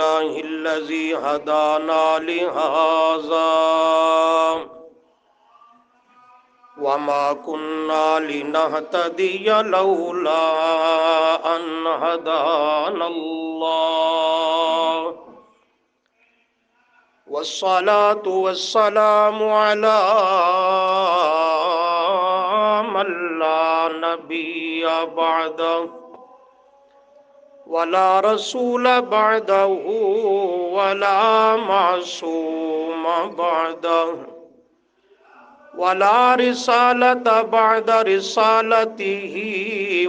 لله الذي هدانا لهذا وما كنا لنهتدي لولا أن هدانا الله والصلاة والسلام على من لا نبي بعده ولا رسول بعده ولا معصوم بعده ولا رسالة بعد رسالته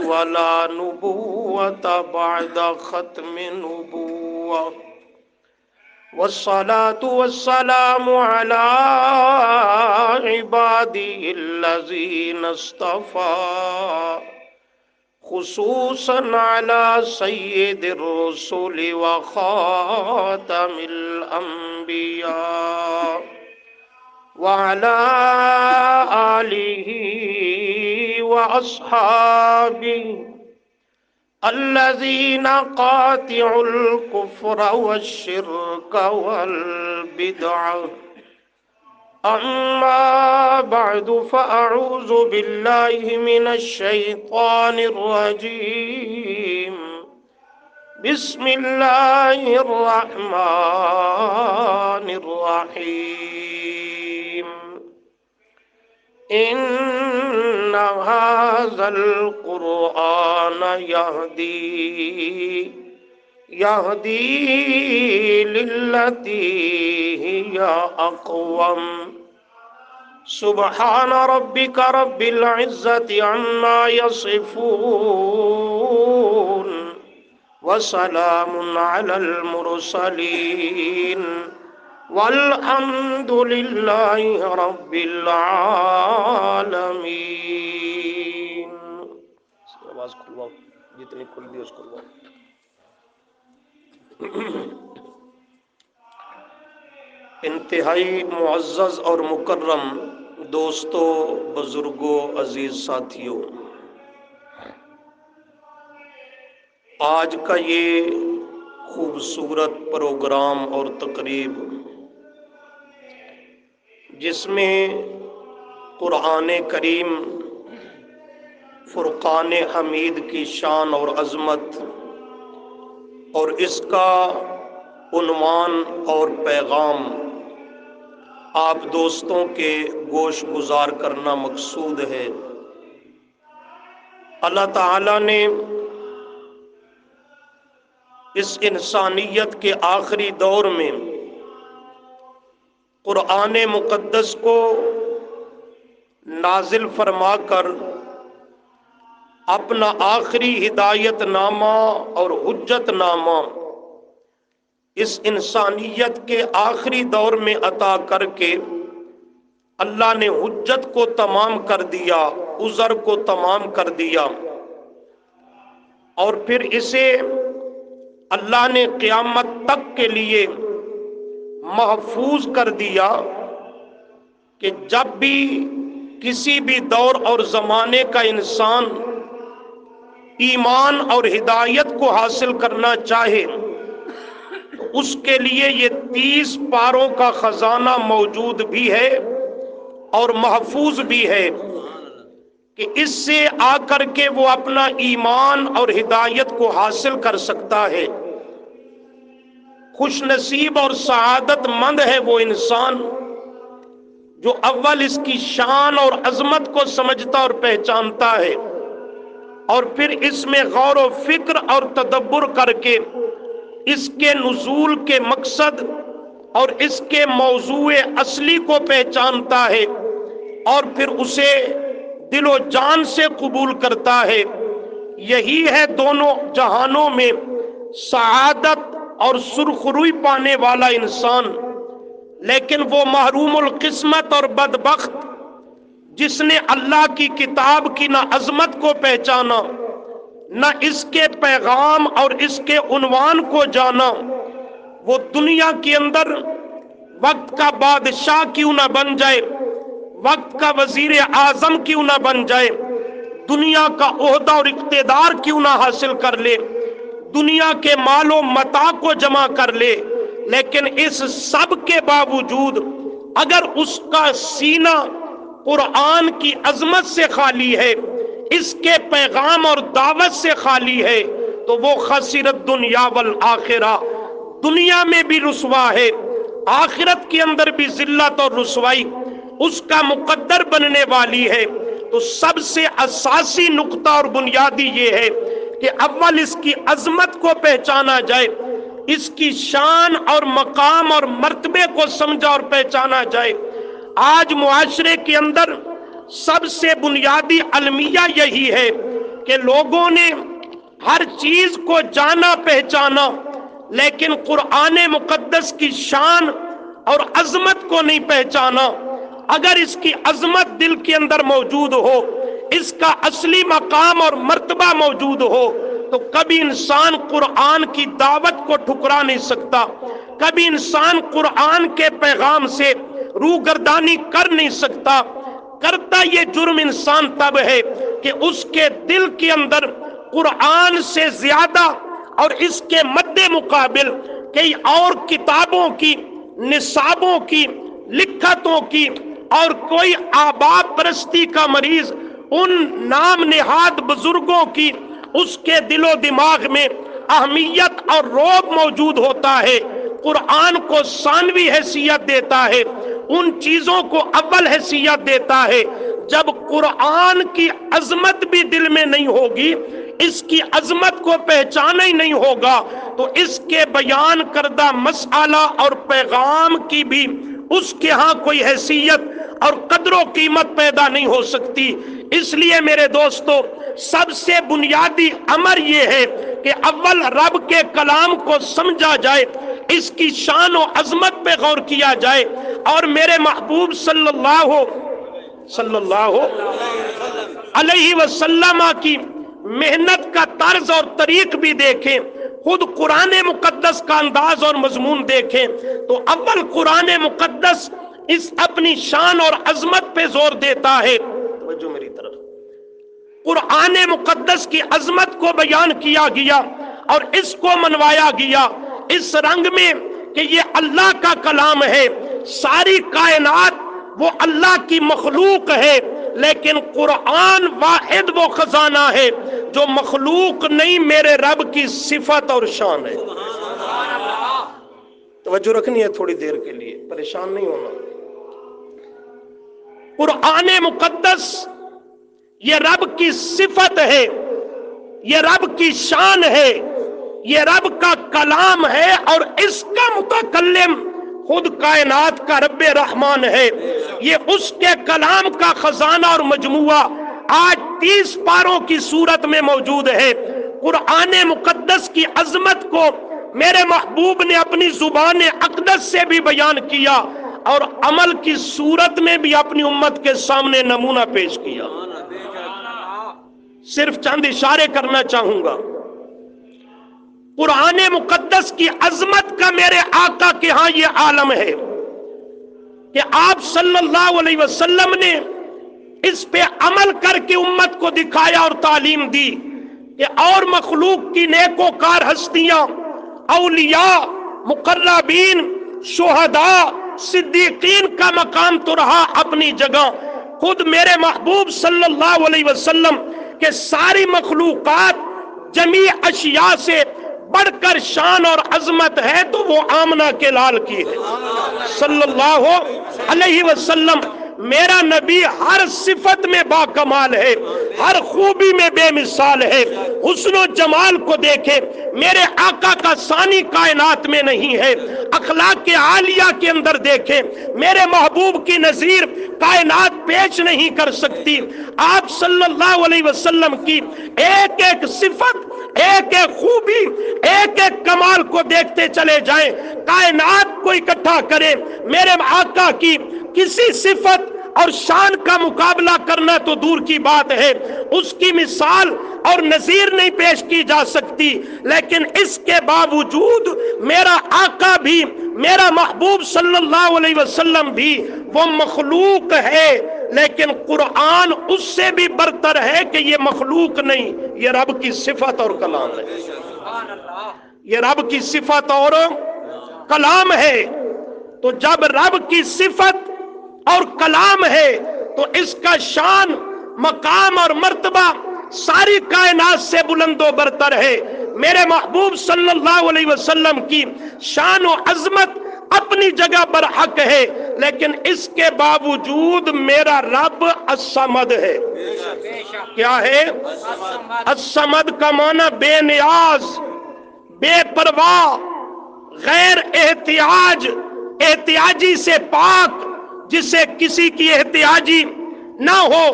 ولا نبوة بعد ختم نبوة والصلاة والسلام على عباده الذين اصطفى خصوصا على سيد الرسل وخاتم الأنبياء وعلى آله وأصحابه الذين قاطعوا الكفر والشرك والبدع. أما بعد فأعوذ بالله من الشيطان الرجيم. بسم الله الرحمن الرحيم. إن هذا القرآن يهدي للتي هي أقوم. سبحان ربك رب العزة عما يصفون وسلام على المرسلين والحمد لله رب العالمین. آواز کھلواؤ، جتنی کھل دی اس کھلواؤ. انتہائی معزز اور مکرم دوستوں، بزرگوں، عزیز ساتھیوں، آج کا یہ خوبصورت پروگرام اور تقریب جس میں قرآن کریم فرقان حمید کی شان اور عظمت اور اس کا عنوان اور پیغام آپ دوستوں کے گوش گزار کرنا مقصود ہے. اللہ تعالیٰ نے اس انسانیت کے آخری دور میں قرآن مقدس کو نازل فرما کر اپنا آخری ہدایت نامہ اور حجت نامہ اس انسانیت کے آخری دور میں عطا کر کے اللہ نے حجت کو تمام کر دیا، عذر کو تمام کر دیا، اور پھر اسے اللہ نے قیامت تک کے لیے محفوظ کر دیا کہ جب بھی کسی بھی دور اور زمانے کا انسان ایمان اور ہدایت کو حاصل کرنا چاہے تو اس کے لیے یہ 30 پاروں کا خزانہ موجود بھی ہے اور محفوظ بھی ہے کہ اس سے آ کر کے وہ اپنا ایمان اور ہدایت کو حاصل کر سکتا ہے. خوش نصیب اور سعادت مند ہے وہ انسان جو اول اس کی شان اور عظمت کو سمجھتا اور پہچانتا ہے، اور پھر اس میں غور و فکر اور تدبر کر کے اس کے نزول کے مقصد اور اس کے موضوع اصلی کو پہچانتا ہے، اور پھر اسے دل و جان سے قبول کرتا ہے. یہی ہے دونوں جہانوں میں سعادت اور سرخروئی پانے والا انسان. لیکن وہ محروم القسمت اور بدبخت جس نے اللہ کی کتاب کی نہ عظمت کو پہچانا، نہ اس کے پیغام اور اس کے عنوان کو جانا، وہ دنیا کے اندر وقت کا بادشاہ کیوں نہ بن جائے، وقت کا وزیر اعظم کیوں نہ بن جائے، دنیا کا عہدہ اور اقتدار کیوں نہ حاصل کر لے، دنیا کے مال و متاع کو جمع کر لے، لیکن اس سب کے باوجود اگر اس کا سینہ قرآن کی عظمت سے خالی ہے، اس کے پیغام اور دعوت سے خالی ہے، تو وہ خسرت دنیا والآخرہ، دنیا میں بھی رسوا ہے، آخرت کے اندر بھی ذلت اور رسوائی اس کا مقدر بننے والی ہے۔ تو سب سے اساسی نقطہ اور بنیادی یہ ہے کہ اول اس کی عظمت کو پہچانا جائے، اس کی شان اور مقام اور مرتبے کو سمجھا اور پہچانا جائے۔ آج معاشرے کے اندر سب سے بنیادی المیہ یہی ہے کہ لوگوں نے ہر چیز کو جانا پہچانا، لیکن قرآن مقدس کی شان اور عظمت کو نہیں پہچانا۔ اگر اس کی عظمت دل کے اندر موجود ہو، اس کا اصلی مقام اور مرتبہ موجود ہو، تو کبھی انسان قرآن کی دعوت کو ٹھکرا نہیں سکتا، کبھی انسان قرآن کے پیغام سے روگردانی کر نہیں سکتا۔ کرتا یہ جرم انسان تب ہے کہ اس کے دل کے اندر قرآن سے زیادہ اور اس کے مد مقابل کئی اور کتابوں کی، نصابوں کی، لکھتوں کی اور کوئی آبا پرستی کا مریض ان نام نہاد بزرگوں کی اس کے دل و دماغ میں اہمیت اور رعب موجود ہوتا ہے، قرآن کو ثانوی حیثیت دیتا ہے، ان چیزوں کو اول حیثیت دیتا ہے۔ جب قرآن کی عظمت بھی دل میں نہیں ہوگی، اس کی عظمت کو پہچانا ہی نہیں ہوگا، تو اس کے بیان کردہ مسئلہ اور پیغام کی بھی اس کے ہاں کوئی حیثیت اور قدر و قیمت پیدا نہیں ہو سکتی۔ اس لیے میرے دوستو، سب سے بنیادی امر یہ ہے کہ اول رب کے کلام کو سمجھا جائے، اس کی شان و عظمت پہ غور کیا جائے، اور میرے محبوب صلی اللہ علیہ وسلم کی محنت کا طرز اور طریق بھی دیکھیں، خود قرآن مقدس کا انداز اور مضمون دیکھیں، تو اول قرآن مقدس اس اپنی شان اور عظمت پہ زور دیتا ہے۔ توجہ میری طرف، قرآن مقدس کی عظمت کو بیان کیا گیا اور اس کو منوایا گیا اس رنگ میں کہ یہ اللہ کا کلام ہے، ساری کائنات وہ اللہ کی مخلوق ہے، لیکن قرآن واحد وہ خزانہ ہے جو مخلوق نہیں، میرے رب کی صفت اور شان ہے۔ توجہ رکھنی ہے تھوڑی دیر کے لیے، پریشان نہیں ہونا۔ قرآن مقدس یہ رب کی صفت ہے، یہ رب کی شان ہے، یہ رب کا کلام ہے، اور اس کا متکلم خود کائنات کا رب رحمان ہے۔ یہ اس کے کلام کا خزانہ اور مجموعہ آج 30 پاروں کی صورت میں موجود ہے۔ قرآن مقدس کی عظمت کو میرے محبوب نے اپنی زبان اقدس سے بھی بیان کیا، اور عمل کی صورت میں بھی اپنی امت کے سامنے نمونہ پیش کیا۔ صرف چند اشارے کرنا چاہوں گا۔ قرآن مقدس کی عظمت کا میرے آقا کے ہاں یہ عالم ہے کہ آپ صلی اللہ علیہ وسلم نے اس پہ عمل کر کے امت کو دکھایا اور تعلیم دی کہ اور مخلوق کی نیکوکار ہستیاں، اولیاء، مقربین، شہداء، صدیقین کا مقام تو رہا اپنی جگہ، خود میرے محبوب صلی اللہ علیہ وسلم کہ ساری مخلوقات جمیع اشیاء سے بڑھ کر شان اور عظمت ہے تو وہ آمنہ کے لال کی ہے صلی اللہ علیہ وسلم۔ میرا نبی ہر صفت میں با کمال ہے، ہر خوبی میں بے مثال ہے، حسن و جمال کو دیکھے میرے آقا کا ثانی کائنات میں نہیں ہے، اخلاق عالیہ کے اندر دیکھے میرے محبوب کی نظیر کائنات پیش نہیں کر سکتی۔ آپ صلی اللہ علیہ وسلم کی ایک ایک صفت، ایک ایک خوبی، ایک ایک کمال کو دیکھتے چلے جائیں، کائنات کو اکٹھا کریں، میرے آقا کی کسی صفت اور شان کا مقابلہ کرنا تو دور کی بات ہے، اس کی مثال اور نظیر نہیں پیش کی جا سکتی، لیکن اس کے باوجود میرا آقا بھی، میرا محبوب صلی اللہ علیہ وسلم بھی وہ مخلوق ہے، لیکن قرآن اس سے بھی برتر ہے کہ یہ مخلوق نہیں، یہ رب کی صفت اور کلام ہے۔ یہ رب کی صفت اور کلام ہے۔ تو جب رب کی صفت اور کلام ہے تو اس کا شان، مقام اور مرتبہ ساری کائنات سے بلند و برتر ہے۔ میرے محبوب صلی اللہ علیہ وسلم کی شان و عظمت اپنی جگہ پر حق ہے، لیکن اس کے باوجود میرا رب الصمد ہے۔ کیا ہے؟ الصمد کا معنی بے نیاز، بے پرواہ، غیر احتیاجی سے پاک، جسے کسی کی احتیاجی نہ ہو،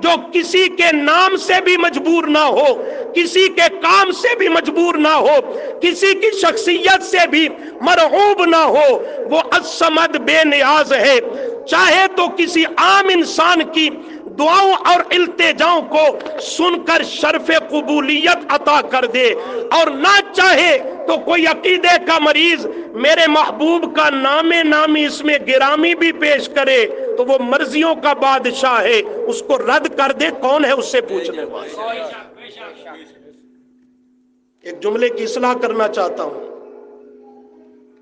جو کسی کے نام سے بھی مجبور نہ ہو، کسی کے کام سے بھی مجبور نہ ہو، کسی کی شخصیت سے بھی مرعوب نہ ہو، وہ الصمد بے نیاز ہے۔ چاہے تو کسی عام انسان کی دعاؤں اور التجاؤں کو سن کر شرف قبولیت عطا کر دے، اور نہ چاہے تو کوئی عقیدے کا مریض میرے محبوب کا نام نامی اس میں گرامی بھی پیش کرے تو وہ مرضیوں کا بادشاہ ہے، اس کو رد کر دے، کون ہے اس سے پوچھنے والا۔ ایک جملے کی اصلاح کرنا چاہتا ہوں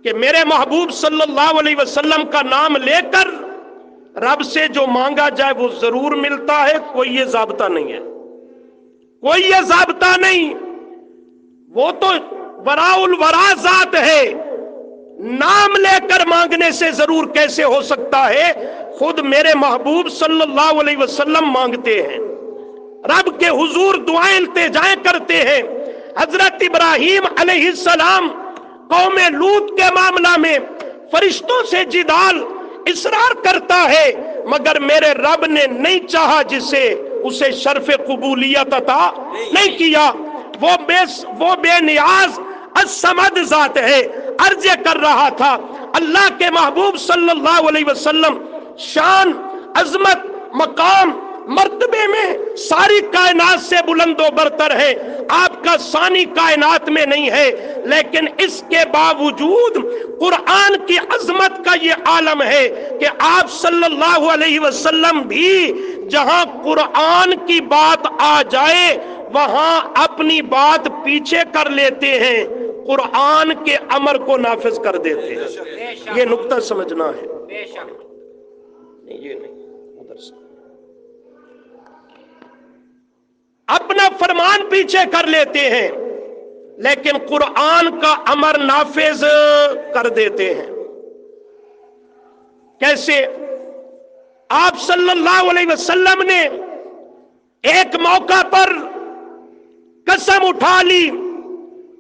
کہ میرے محبوب صلی اللہ علیہ وسلم کا نام لے کر رب سے جو مانگا جائے وہ ضرور ملتا ہے، کوئی یہ ضابطہ نہیں ہے، کوئی یہ ضابطہ نہیں۔ وہ تو وراء الورا ذات ہے، نام لے کر مانگنے سے ضرور کیسے ہو سکتا ہے؟ خود میرے محبوب صلی اللہ علیہ وسلم مانگتے ہیں، رب کے حضور دعائیں التجائیں کرتے ہیں۔ حضرت ابراہیم علیہ السلام قوم لوط کے معاملہ میں فرشتوں سے جدال اصرار کرتا ہے، مگر میرے رب نے نہیں چاہا جسے اسے شرف قبولیت عطا نہیں کیا۔ وہ بے نیاز الصمد ذات ہے۔ عرض کر رہا تھا اللہ کے محبوب صلی اللہ علیہ وسلم شان، عظمت، مقام، مرتبے میں ساری کائنات سے بلند و برتر ہے، آپ کا ثانی کائنات میں نہیں ہے، لیکن اس کے باوجود قرآن کی عظمت کا یہ عالم ہے کہ آپ صلی اللہ علیہ وسلم بھی جہاں قرآن کی بات آ جائے وہاں اپنی بات پیچھے کر لیتے ہیں، قرآن کے امر کو نافذ کر دیتے ہیں۔ یہ نقطہ سمجھنا ہے۔ نہیں یہ نہیں، ادھر سے اپنا فرمان پیچھے کر لیتے ہیں لیکن قرآن کا امر نافذ کر دیتے ہیں۔ کیسے؟ آپ صلی اللہ علیہ وسلم نے ایک موقع پر قسم اٹھا لی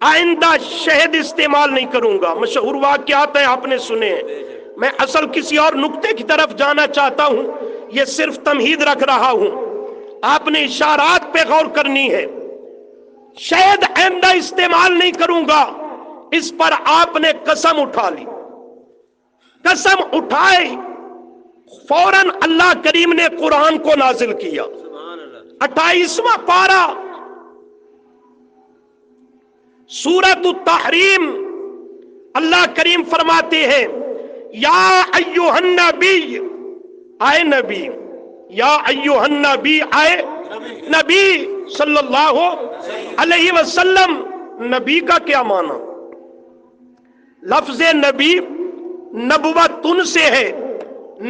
آئندہ شہد استعمال نہیں کروں گا۔ مشہور واقعات ہیں، آپ نے سنے ہیں۔ میں اصل کسی اور نقطے کی طرف جانا چاہتا ہوں، یہ صرف تمہید رکھ رہا ہوں، آپ نے اشارات پہ غور کرنی ہے۔ شہد آئندہ استعمال نہیں کروں گا، اس پر آپ نے قسم اٹھا لی۔ قسم اٹھائی، فوراً اللہ کریم نے قرآن کو نازل کیا۔ 28واں پارہ سورۃ التحریم، اللہ کریم فرماتے ہیں یا ایھا النبی، آئے نبی، یا ایھا النبی، آئے نبی صلی اللہ علیہ وسلم۔ نبی کا کیا معنی؟ لفظ نبی نبوتن سے ہے۔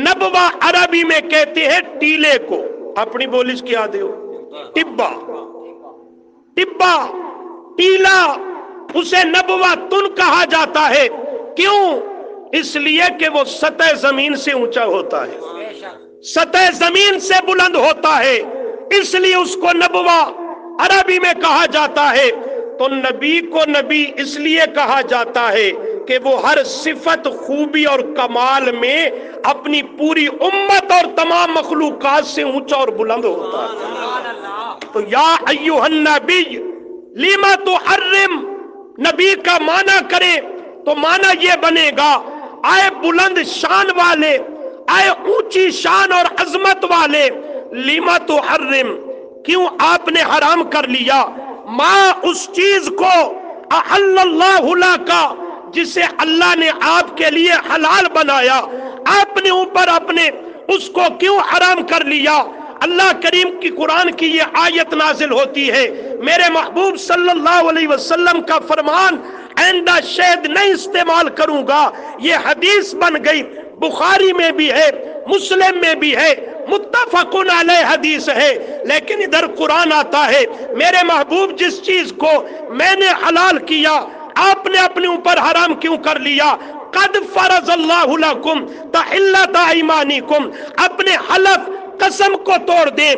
نبوہ عربی میں کہتے ہیں ٹیلے کو، اپنی بولش کیا دے ہو، ٹبا، ٹبا، ٹیلا، اسے نبوتن کہا جاتا ہے۔ کیوں؟ اس لیے کہ وہ سطح زمین سے اونچا ہوتا ہے، سطح زمین سے بلند ہوتا ہے، اس لیے اس کو نبوہ عربی میں کہا جاتا ہے۔ تو نبی کو نبی اس لیے کہا جاتا ہے کہ وہ ہر صفت، خوبی اور کمال میں اپنی پوری امت اور تمام مخلوقات سے اونچا اور بلند ہوتا ہے۔ تو یا ایھا النبی لما تحرم، نبی کا معنی کرے تو معنی یہ بنے گا آئے بلند شان والے، آئے اونچی شان اور عظمت والے، لما تحرم، کیوں آپ نے حرام کر لیا، ما اس چیز کو احل اللہ لکا، جسے اللہ نے آپ کے لیے حلال بنایا، آپ نے اوپر اپنے اس کو کیوں حرام کر لیا؟ اللہ کریم کی قرآن کی یہ آیت نازل ہوتی ہے میرے محبوب صلی اللہ علیہ وسلم کا فرمان آئندہ شہد نہیں استعمال کروں گا، یہ حدیث بن گئی، بخاری میں بھی ہے، مسلم میں بھی ہے، متفقن علیہ حدیث ہے۔ لیکن ادھر قرآن آتا ہے، میرے محبوب جس چیز کو میں نے حلال کیا آپ نے اپنے اوپر حرام کیوں کر لیا؟ قد فرض اللہ لکم تحلۃ ایمانکم، اپنے حلف قسم کو توڑ دیں،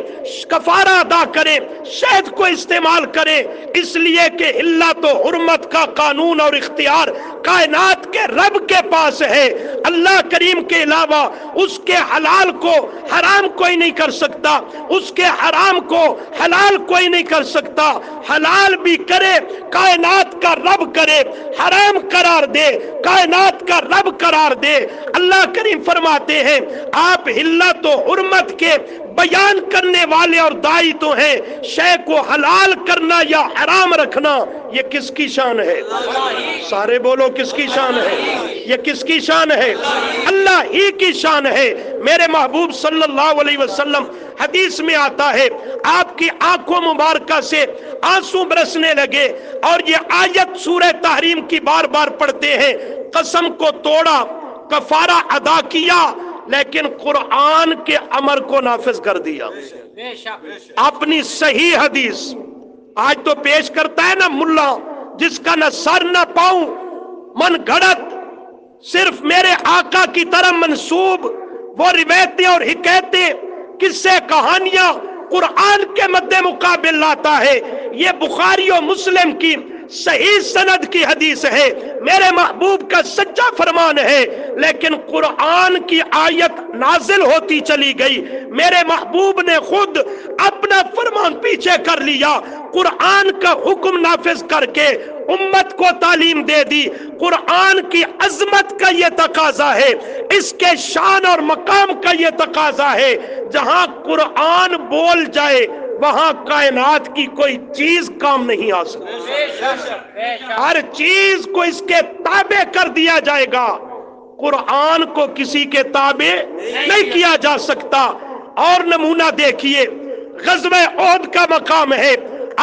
کفارہ ادا کریں، شہد کو استعمال کریں، اس لیے کہ حلت و حرمت کا قانون اور اختیار کائنات کے رب کے پاس ہے۔ اللہ کریم کے علاوہ اس کے حلال کو حرام کوئی نہیں کر سکتا، اس کے حرام کو حلال کوئی نہیں کر سکتا۔ حلال بھی کرے کائنات کا رب کرے، حرام قرار دے کائنات کا رب قرار دے۔ اللہ کریم فرماتے ہیں آپ حلت و حرمت کے بیان کرنے والے اور داعی تو ہیں، شے کو حلال کرنا یا حرام رکھنا یہ کس کی شان ہے؟ سارے بولو کس کی شان ہے؟ یہ کس کی شان ہے؟ اللہ ہی کی شان ہے۔ میرے محبوب صلی اللہ علیہ وسلم حدیث میں آتا ہے آپ کی آنکھوں مبارکہ سے آنسو برسنے لگے، اور یہ آیت سورہ تحریم کی بار بار پڑھتے ہیں، قسم کو توڑا، کفارہ ادا کیا، لیکن قرآن کے امر کو نافذ کر دیا۔ اپنی صحیح حدیث آج تو پیش کرتا ہے نا ملا، جس کا نہ سر نہ پاؤں، من گھڑت، صرف میرے آقا کی طرح منسوب وہ روایتیں اور حکایتیں، قصے، کہانیاں قرآن کے مد مقابل لاتا ہے۔ یہ بخاری و مسلم کی صحیح سند کی حدیث ہے، میرے محبوب کا سچا فرمان ہے، لیکن قرآن کی آیت نازل ہوتی چلی گئی، میرے محبوب نے خود اپنا فرمان پیچھے کر لیا، قرآن کا حکم نافذ کر کے امت کو تعلیم دے دی۔ قرآن کی عظمت کا یہ تقاضا ہے، اس کے شان اور مقام کا یہ تقاضا ہے، جہاں قرآن بول جائے وہاں کائنات کی کوئی چیز کام نہیں آ سکتی، ہر چیز کو اس کے تابع کر دیا جائے گا، قرآن کو کسی کے تابع نہیں کیا جا سکتا۔ اور نمونہ دیکھیے، غزوہ احد کا مقام ہے،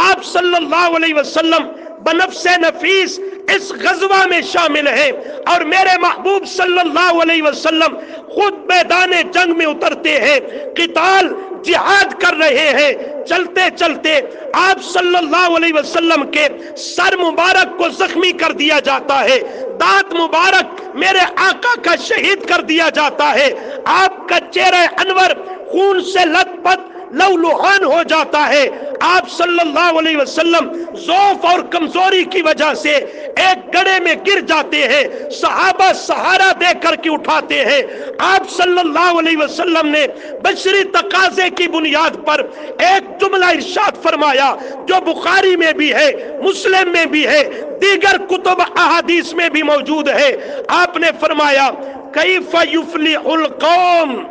آپ صلی اللہ علیہ وسلم بنفس نفیس اس غزوہ میں شامل ہیں، اور میرے محبوب صلی اللہ علیہ وسلم خود میدان جنگ میں اترتے ہیں، قتال جہاد کر رہے ہیں۔ چلتے چلتے آپ صلی اللہ علیہ وسلم کے سر مبارک کو زخمی کر دیا جاتا ہے، دانت مبارک میرے آقا کا شہید کر دیا جاتا ہے، آپ کا چہرہ انور خون سے لت پت لہولہان ہو جاتا ہے۔ آپ صلی اللہ علیہ وسلم ضعف اور کمزوری کی وجہ سے ایک گڑھے میں گر جاتے ہیں، صحابہ سہارا دے کر کے اٹھاتے ہیں۔ آپ صلی اللہ علیہ وسلم نے بشری تقاضے کی بنیاد پر ایک جملہ ارشاد فرمایا جو بخاری میں بھی ہے، مسلم میں بھی ہے، دیگر کتب احادیث میں بھی موجود ہے۔ آپ نے فرمایا کیف یفلح القوم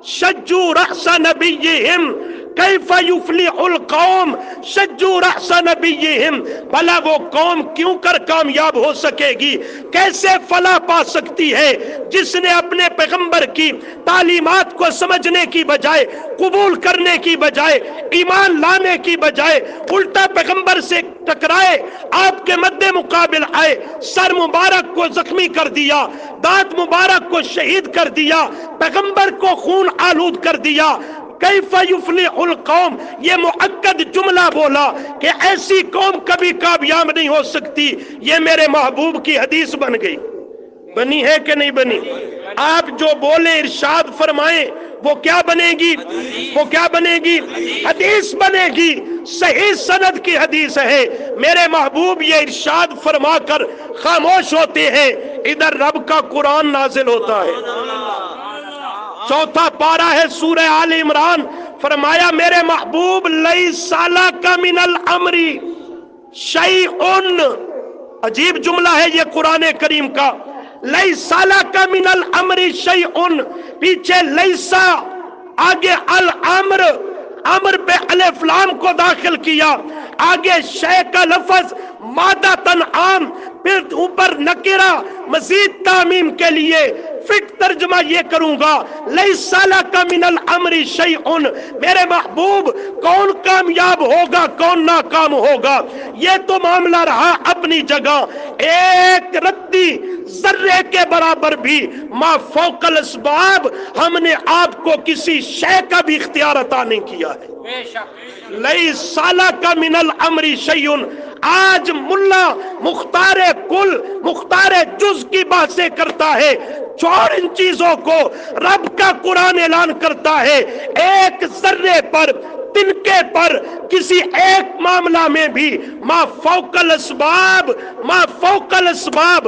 شجوا رأس نبیہم، کیف یفلح القوم شجوا رأس نبیہم، بھلا وہ قوم کیوں کر کامیاب ہو سکے گی، کیسے فلاح پا سکتی ہے جس نے اپنے پیغمبر کی تعلیمات کو سمجھنے کی بجائے، قبول کرنے کی بجائے، ایمان لانے کی بجائے الٹا پیغمبر سے ٹکرائے، آپ کے مد مقابل آئے، سر مبارک کو زخمی کر دیا، دانت مبارک کو شہید کر دیا، پیغمبر کو خون آلود کر دیا۔ کیف یفلح القوم، یہ مؤکد جملہ بولا کہ ایسی قوم کبھی کامیاب نہیں ہو سکتی، یہ میرے محبوب کی حدیث بن گئی۔ بنی ہے کہ نہیں بنی؟ آپ جو بولے ارشاد فرمائیں وہ کیا بنے گی؟ وہ کیا بنے گی؟ حدیث بنے گی، صحیح سند کی حدیث ہے۔ میرے محبوب یہ ارشاد فرما کر خاموش ہوتے ہیں، ادھر رب کا قرآن نازل ہوتا ہے۔ چوتھا پارہ ہے سورہ آل عمران، فرمایا میرے محبوب لیس لک من الامر شیء، عجیب جملہ ہے یہ قرآن کریم کا، لیس لک من الامر شیء، پیچھے لیسا، آگے الامر، امر پہ الف لام کو داخل کیا، آگے شے کا لفظ مادہ تنعام، پھر اوپر نکرہ مزید تعمیم کے لیے، فٹ ترجمہ یہ کروں گا، لیس لک من الامر شیء، میرے محبوب کون کامیاب ہوگا کون ناکام ہوگا یہ تو معاملہ رہا اپنی جگہ، ایک رتی ذرے کے برابر بھی ما فوق الاسباب ہم نے آپ کو کسی شے کا بھی اختیار عطا نہیں کیا ہے۔ لیس لک من الامر شیء، آج ملا مختار کل مختار جز کی باتیں کرتا ہے، چھوڑ ان چیزوں کو، رب کا قرآن اعلان کرتا ہے ایک ذرے پر تنکے پر کسی ایک معاملہ میں بھی ما فوق الاسباب، ما فوق الاسباب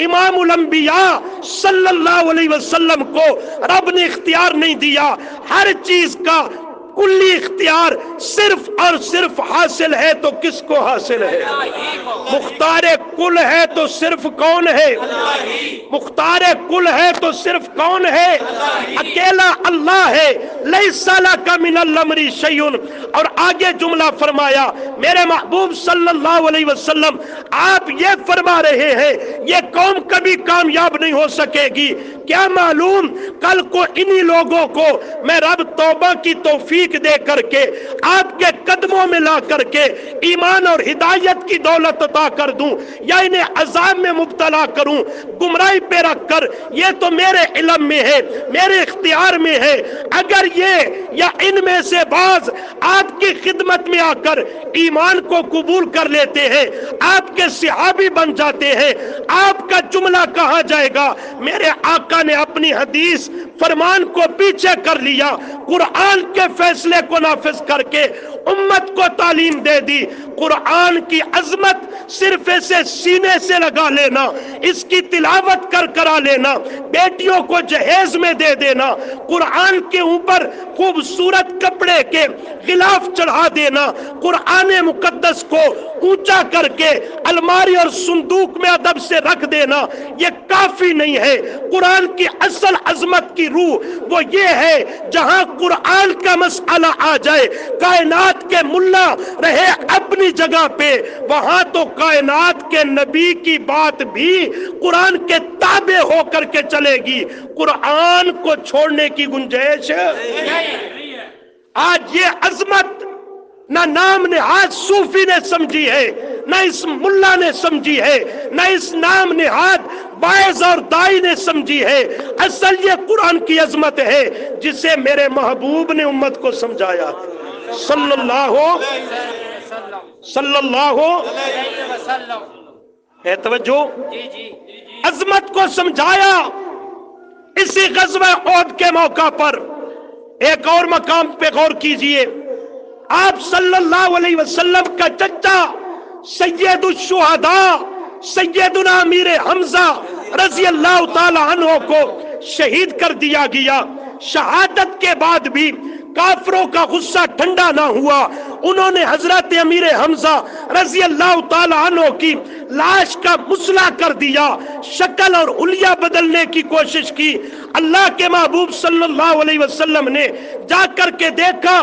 امام الانبیاء صلی اللہ علیہ وسلم کو رب نے اختیار نہیں دیا۔ ہر چیز کا کلی اختیار صرف اور صرف حاصل ہے تو کس کو حاصل ہے؟ مختار کل ہے تو صرف کون ہے؟ مختار کل ہے تو صرف کون ہے؟ اکیلا اللہ ہے۔ لیس لک من الامر شیء، اور آگے جملہ فرمایا میرے محبوب صلی اللہ علیہ وسلم آپ یہ فرما رہے ہیں یہ قوم کبھی کامیاب نہیں ہو سکے گی، کیا معلوم کل کو انہی لوگوں کو میں رب توبہ کی توفیق دے کر کے آپ کے قدموں میں لا کر کے ایمان اور ہدایت کی دولت عطا کر دوں یا انہیں عذاب میں مبتلا کروں گمراہی پہ رکھ کر، یہ تو میرے علم میں ہے، میرے اختیار میں ہے۔ اگر یہ یا ان میں سے بعض آپ کی خدمت میں آ کر ایمان کو قبول کر لیتے ہیں، آپ کے صحابی بن جاتے ہیں، آپ کا جملہ کہا جائے گا میرے آقا نے اپنی حدیث فرمان کو پیچھے کر لیا، قرآن کے فیصلے کو نافذ کر کے امت کو تعلیم دے دی۔ قرآن کی عظمت صرف اسے سینے سے لگا لینا، اس کی تلاوت کرا لینا، بیٹیوں کو جہیز میں دے دینا، قرآن کے اوپر خوبصورت کپڑے کے غلاف چڑھا دینا، قرآن مقدس کو اونچا کر کے الماری اور صندوق میں ادب سے رکھ دینا یہ کافی نہیں ہے۔ قرآن کی اصل عظمت کی روح وہ یہ ہے جہاں قرآن کا مسئلہ آ جائے کائنات کے ملا رہے اپنی جگہ پہ، وہاں تو کائنات کے نبی کی بات بھی قرآن کے تابع ہو کر کے چلے گی، قرآن کو چھوڑنے کی گنجائش آج یہ عظمت نہ نام نہاد صوفی نے سمجھی ہے، نہ اس ملا نے سمجھی ہے، نہ اس نام نہاد باعث اور دائی نے سمجھی ہے، اصل یہ قرآن کی عظمت ہے جسے میرے محبوب نے امت کو سمجھایا صلی اللہ ہے توجہ، عظمت کو سمجھایا۔ اسی غزوہ احد کے موقع پر ایک اور مقام پہ غور کیجئے، آپ صلی اللہ علیہ وسلم کا چچا سید الشہداء سیدنا امیر حمزہ رضی اللہ تعالی عنہ کو شہید کر دیا گیا۔ شہادت کے بعد بھی کافروں کا غصہ ٹھنڈا نہ ہوا، انہوں نے حضرت امیر حمزہ رضی اللہ تعالی عنہ کی لاش کا مسئلہ کر دیا، شکل اور حلیہ بدلنے کی کوشش کی۔ اللہ کے محبوب صلی اللہ علیہ وسلم نے جا کر کے دیکھا،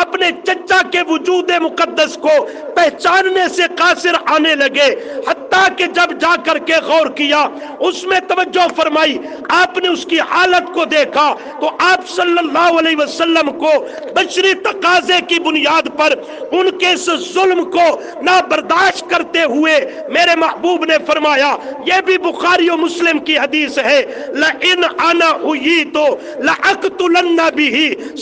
اپنے چچا کے وجود مقدس کو پہچاننے سے قاصر آنے لگے، حتیٰ کہ جب جا کر کے غور کیا اس میں توجہ فرمائی، آپ نے اس کی حالت کو دیکھا تو آپ صلی اللہ علیہ وسلم کو بشری تقاضے کی بنیاد پر ان کے اس ظلم کو نہ برداشت کرتے ہوئے میرے محبوب نے فرمایا، یہ بھی بخاری و مسلم کی حدیث ہے، لَإِنْ أَنَا حُيِّيتُ لَأَقْتُلَنَّ بِهِ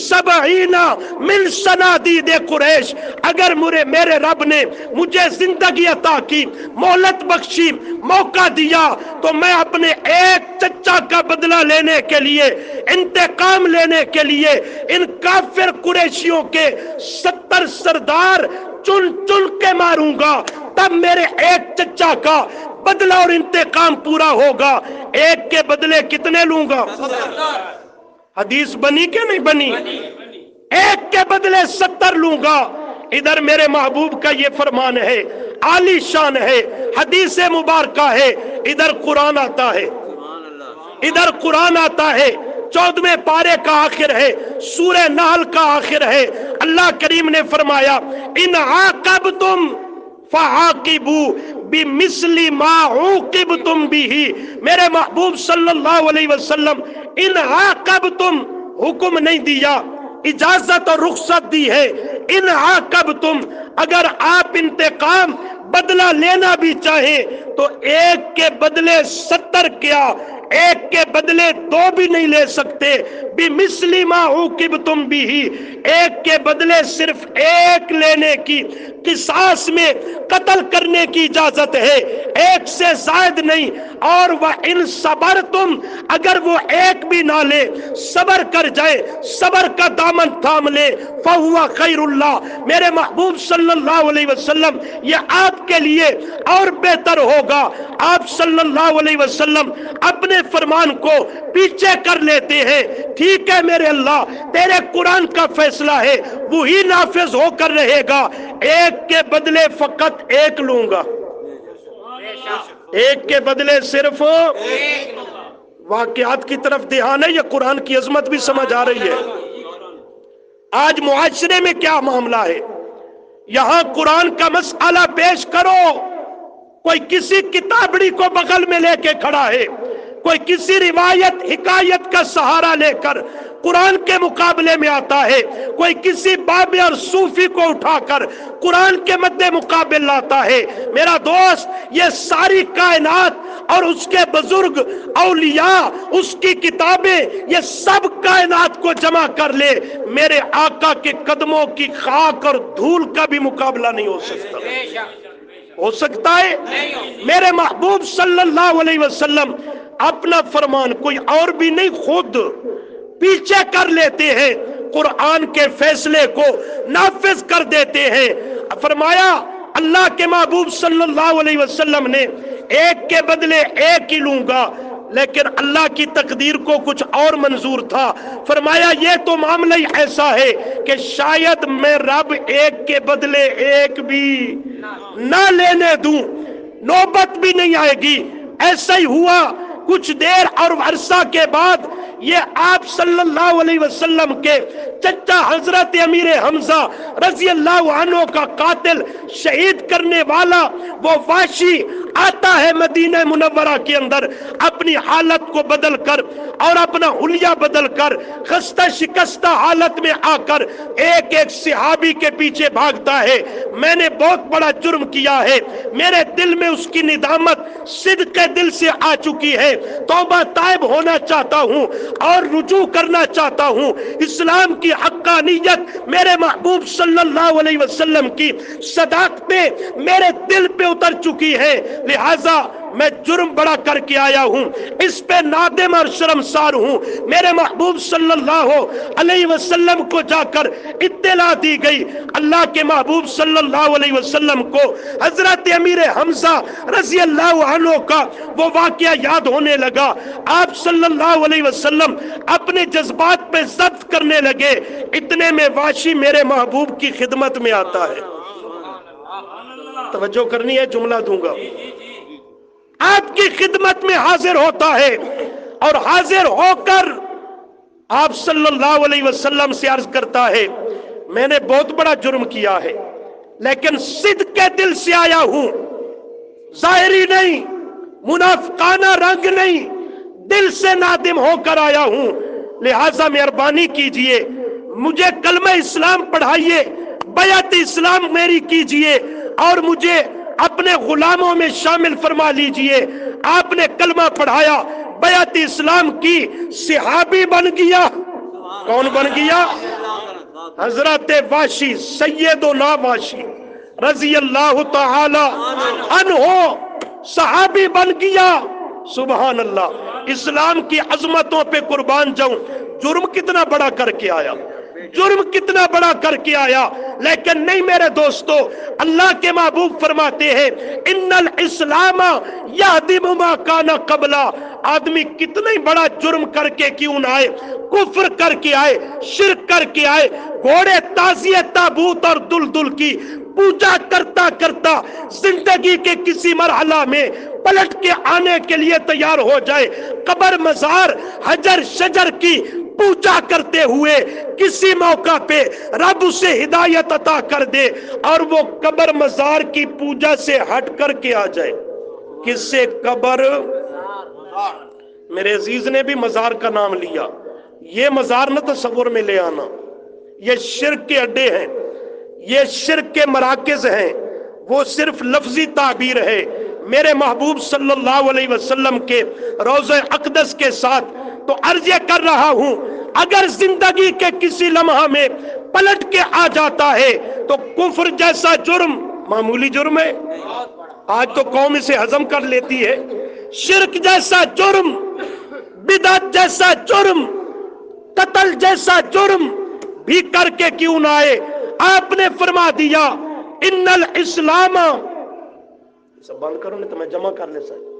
70 مِنْ صنادید قریش، اگر میرے رب نے مجھے زندگی عطا کی، مہلت بخشی، موقع دیا تو میں اپنے ایک چچا کا بدلہ لینے کے لیے، انتقام لینے کے لیے ان کافر قریشیوں کے 70 سردار چن چن کے ماروں گا، تب میرے ایک چچا کا بدلہ اور انتقام پورا ہوگا۔ ایک کے بدلے کتنے لوں گا؟ حدیث بنی کہ نہیں بنی؟ ایک کے بدلے 70 لوں گا۔ ادھر میرے محبوب کا یہ فرمان ہے، عالی شان ہے، حدیث مبارکہ ہے، ادھر قرآن آتا ہے، ادھر قرآن آتا ہے، 14ویں پارے کا آخر ہے، سورہ نحل کا آخر ہے۔ اللہ کریم نے فرمایا، ان عاقبتم فعاقبو بمثل ما عوقبتم بھی، میرے محبوب صلی اللہ علیہ وسلم ان عاقبتم حکم نہیں دیا، اجازت اور رخصت دی ہے، ان عاقبتم اگر آپ انتقام بدلہ لینا بھی چاہیں تو ایک کے بدلے 70 کیا، ایک کے بدلے 2 بھی نہیں لے سکتے، بمثل ما عوقبتم بھی، ایک کے بدلے صرف ایک لینے کی، قصاص میں قتل کرنے کی اجازت ہے، ایک سے زائد نہیں، اور وَإِن صَبَرْتُمْ اگر وہ ایک بھی نہ لے، صبر کر جائے، صبر کا دامن تھام لے، فَهُوَ خَيْرُ اللَّهِ، میرے محبوب صلی اللہ علیہ وسلم یہ آپ کے لیے اور بہتر ہوگا۔ آپ صلی اللہ علیہ وسلم اپنے فرمان کو پیچھے کر لیتے ہیں، ٹھیک ہے میرے اللہ تیرے قرآن کا فیصلہ ہے وہی نافذ ہو کر رہے گا، ایک کے بدلے فقط ایک لوں گا، ایک کے بدلے صرف واقعات کی طرف دھیان ہے، یہ قرآن کی عظمت بھی سمجھ آ رہی ہے۔ آج معاشرے میں کیا معاملہ ہے، یہاں قرآن کا مسئلہ پیش کرو، کوئی کسی کتابڑی کو بغل میں لے کے کھڑا ہے، کوئی کسی روایت حکایت کا سہارا لے کر قرآن کے مقابلے میں آتا ہے، کوئی کسی بابے اور صوفی کو اٹھا کر قرآن کے مد مقابل لاتا ہے۔ میرا دوست یہ ساری کائنات اور اس کے بزرگ اولیاء، اس کی کتابیں، یہ سب کائنات کو جمع کر لے، میرے آقا کے قدموں کی خاک اور دھول کا بھی مقابلہ نہیں ہو سکتا۔ ہو سکتا ہے؟ میرے محبوب صلی اللہ علیہ وسلم اپنا فرمان کوئی اور بھی نہیں خود پیچھے کر لیتے ہیں، قرآن کے فیصلے کو نافذ کر دیتے ہیں۔ فرمایا اللہ کے محبوب صلی اللہ علیہ وسلم نے ایک کے بدلے ایک ہی لوں گا، لیکن اللہ کی تقدیر کو کچھ اور منظور تھا، فرمایا یہ تو معاملہ ہی ایسا ہے کہ شاید میں رب ایک کے بدلے ایک بھی نہ لینے دوں، نوبت بھی نہیں آئے گی۔ ایسا ہی ہوا، کچھ دیر اور عرصہ کے بعد یہ آپ صلی اللہ علیہ وسلم کے چچا حضرت امیر حمزہ رضی اللہ عنہ کا قاتل شہید کرنے والا وہ واشی آتا ہے مدینہ منورہ کے اندر، اپنی حالت کو بدل کر اور اپنا حلیہ بدل کر خستہ شکستہ حالت میں آ کر ایک ایک صحابی کے پیچھے بھاگتا ہے، میں نے بہت بڑا جرم کیا ہے، میرے دل میں اس کی ندامت صدق دل سے آ چکی ہے، توبہ تائب ہونا چاہتا ہوں اور رجوع کرنا چاہتا ہوں، اسلام کی حقانیت، میرے محبوب صلی اللہ علیہ وسلم کی صداقتیں میرے دل پہ اتر چکی ہے، لہذا میں جرم بڑا کر کے آیا ہوں، اس پہ نادم اور شرمسار ہوں۔ میرے محبوب صلی اللہ علیہ وسلم کو جا کر اطلاع دی گئی، اللہ کے محبوب صلی اللہ علیہ وسلم کو حضرت امیر حمزہ رضی اللہ عنہ کا وہ واقعہ یاد ہونے لگا، آپ صلی اللہ علیہ وسلم اپنے جذبات پہ ضبط کرنے لگے، اتنے میں واشی میرے محبوب کی خدمت میں آتا ہے، توجہ کرنی ہے، جملہ دوں گا، آپ کی خدمت میں حاضر ہوتا ہے اور حاضر ہو کر آپ صلی اللہ علیہ وسلم سے عرض کرتا ہے میں نے بہت بڑا جرم کیا ہے لیکن صدق کے دل سے آیا ہوں، ظاہری نہیں، منافقانہ رنگ نہیں، دل سے نادم ہو کر آیا ہوں، لہذا مہربانی کیجئے مجھے کلمہ اسلام پڑھائیے، بیعت اسلام میری کیجئے اور مجھے اپنے غلاموں میں شامل فرما لیجئے۔ آپ نے کلمہ پڑھایا، بیعت اسلام کی، صحابی بن گیا۔ کون بن گیا؟ حضرت واشی، سیدنا واشی رضی اللہ تعالی عنہ صحابی بن گیا۔ سبحان اللہ، اسلام کی عظمتوں پہ قربان جاؤں، جرم کتنا بڑا کر کے آیا، جرم کتنا بڑا کر کے آیا، لیکن نہیں میرے دوستو، اللہ کے محبوب فرماتے ہیں ان الاسلام یہدم ما کان قبلا، آدمی کتنا ہی بڑا جرم کر کے کیوں نہ آئے، کفر کر کے آئے، شرک کر کے آئے، گھوڑے تازیہ تابوت اور دلدل کی پوجا کرتا کرتا زندگی کے کسی مرحلہ میں پلٹ کے آنے کے لیے تیار ہو جائے، قبر مزار حجر شجر کی پوجا کرتے ہوئے کسی موقع پہ رب اسے ہدایت عطا کر دے اور وہ قبر مزار کی پوجا سے ہٹ کر کے آ جائے. کس سے؟ قبر. میرے عزیز نے بھی مزار کا نام لیا. یہ مزار نہ تصور میں لے آنا، یہ شرک کے اڈے ہیں، یہ شرک کے مراکز ہیں، وہ صرف لفظی تعبیر ہے. میرے محبوب صلی اللہ علیہ وسلم کے روضہ اقدس کے ساتھ تو عرض یہ کر رہا ہوں، اگر زندگی کے کسی لمحہ میں پلٹ کے آ جاتا ہے تو کفر جیسا جرم معمولی جرم ہے، آج تو قوم اسے ہضم کر لیتی ہے. شرک جیسا جرم، بدعت جیسا جرم، قتل جیسا جرم بھی کر کے کیوں نہ آئے. آپ نے فرما دیا ان الاسلام، سب بند کرو نہیں تو میں جمع کر لے سکتا.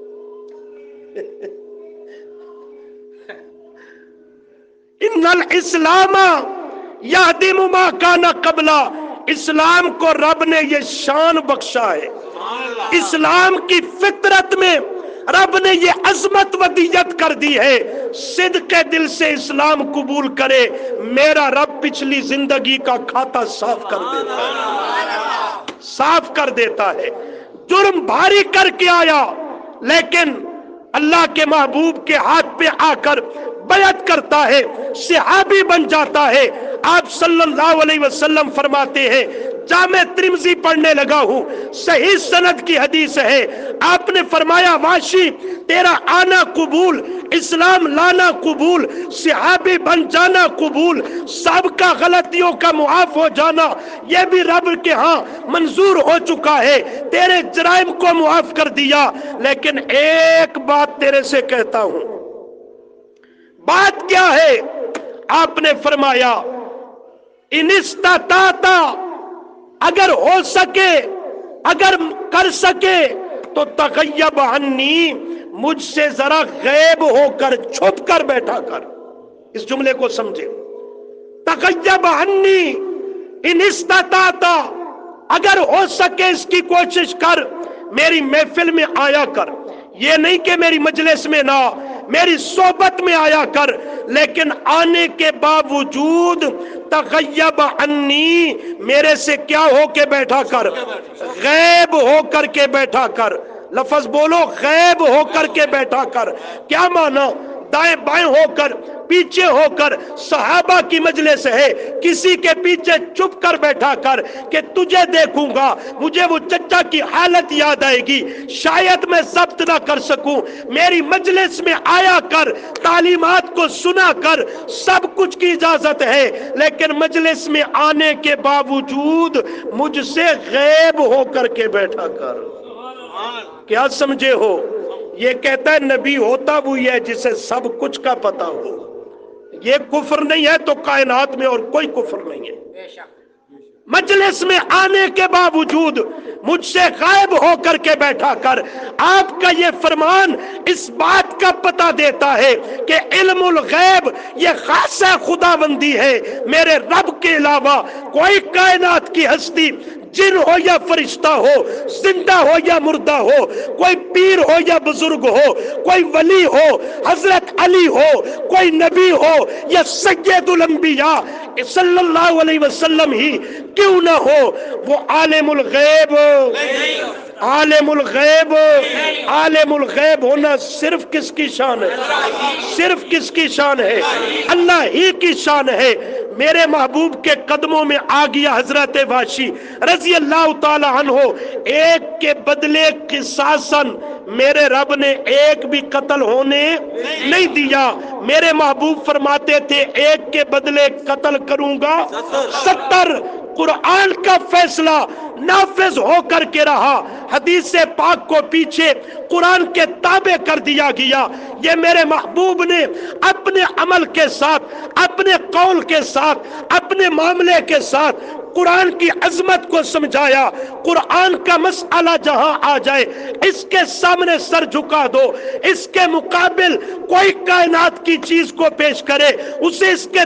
ان الاسلام یہدم ما کان قبلا، اسلام کو رب نے یہ شان بخشا ہے. اسلام کی فطرت میں رب نے یہ عظمت ودیت کر دی ہے. صدق دل سے اسلام قبول کرے، میرا رب پچھلی زندگی کا کھاتا صاف کر دیتا ہے، صاف کر دیتا ہے. جرم بھاری کر کے آیا لیکن اللہ کے محبوب کے ہاتھ پہ آ کر بیعت کرتا ہے، صحابی بن جاتا ہے. آپ صلی اللہ علیہ وسلم فرماتے ہیں، جامع ترمذی پڑھنے لگا ہوں، صحیح سند کی حدیث ہے، آپ نے فرمایا واشی تیرا آنا قبول، اسلام لانا قبول، صحابی بن جانا قبول، سابقہ غلطیوں کا معاف ہو جانا یہ بھی رب کے ہاں منظور ہو چکا ہے، تیرے جرائم کو معاف کر دیا. لیکن ایک بات تیرے سے کہتا ہوں. بات کیا ہے؟ آپ نے فرمایا ان استطاعت، اگر ہو سکے، اگر کر سکے تو تغیب عنی، مجھ سے ذرا غیب ہو کر چھپ کر بیٹھا کر. اس جملے کو سمجھے. تغیب عنی ان استطاعت، اگر ہو سکے اس کی کوشش کر، میری محفل میں آیا کر. یہ نہیں کہ میری مجلس میں نہ، میری صحبت میں آیا کر، لیکن آنے کے باوجود تغیب عنی، میرے سے کیا ہو کے بیٹھا کر؟ غیب ہو کر کے بیٹھا کر. لفظ بولو، غیب ہو کر کے بیٹھا کر. کیا مانا؟ دائیں بائیں ہو کر، پیچھے ہو کر. صحابہ کی مجلس ہے، کسی کے پیچھے چھپ کر بیٹھا کر کہ تجھے دیکھوں گا، مجھے وہ چچا کی حالت یاد آئے گی، شاید میں ضبط نہ کر سکوں. میری مجلس میں آیا کر، تعلیمات کو سنا کر، سب کچھ کی اجازت ہے، لیکن مجلس میں آنے کے باوجود مجھ سے غیب ہو کر کے بیٹھا کر. کیا سمجھے ہو؟ یہ کہتا ہے نبی ہوتا وہی ہے جسے سب کچھ کا پتہ ہو. یہ کفر نہیں ہے تو کائنات میں اور کوئی کفر نہیں ہے. مجلس میں آنے کے باوجود مجھ سے غائب ہو کر کے بیٹھا کر. آپ کا یہ فرمان اس بات کا پتہ دیتا ہے کہ علم الغیب یہ خاصہ خداوندی ہے. میرے رب کے علاوہ کوئی کائنات کی ہستی، جن ہو یا فرشتہ ہو، زندہ ہو یا مردہ ہو، کوئی پیر ہو یا بزرگ ہو، کوئی ولی ہو، حضرت علی ہو، کوئی نبی ہو یا سید الانبیاء صلی اللہ علیہ وسلم ہی کیوں نہ ہو، وہ عالم الغیب، عالم الغیب، عالم الغیب ہونا صرف کس کی شان ہے؟ صرف کس کی شان ہے؟ اللہ ہی کی شان ہے. میرے محبوب کے قدموں میں آ گیا حضرت واشی رضی اللہ تعالی عنہ. ایک کے بدلے قصاصاً میرے رب نے ایک بھی قتل ہونے نہیں دیا. میرے محبوب فرماتے تھے ایک کے بدلے قتل کروں گا 70. قرآن کا فیصلہ نافذ ہو کر کے رہا، حدیث پاک کو پیچھے قرآن کے تابع کر دیا گیا. یہ میرے محبوب نے اپنے عمل کے ساتھ، اپنے قول کے ساتھ، اپنے معاملے کے ساتھ قرآن کی عظمت کو سمجھایا. قرآن کا مسئلہ جہاں آ جائے اس کے سامنے سر جھکا دو، اس کے مقابل کوئی کائنات کی چیز کو پیش کرے اسے اس کے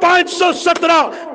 517।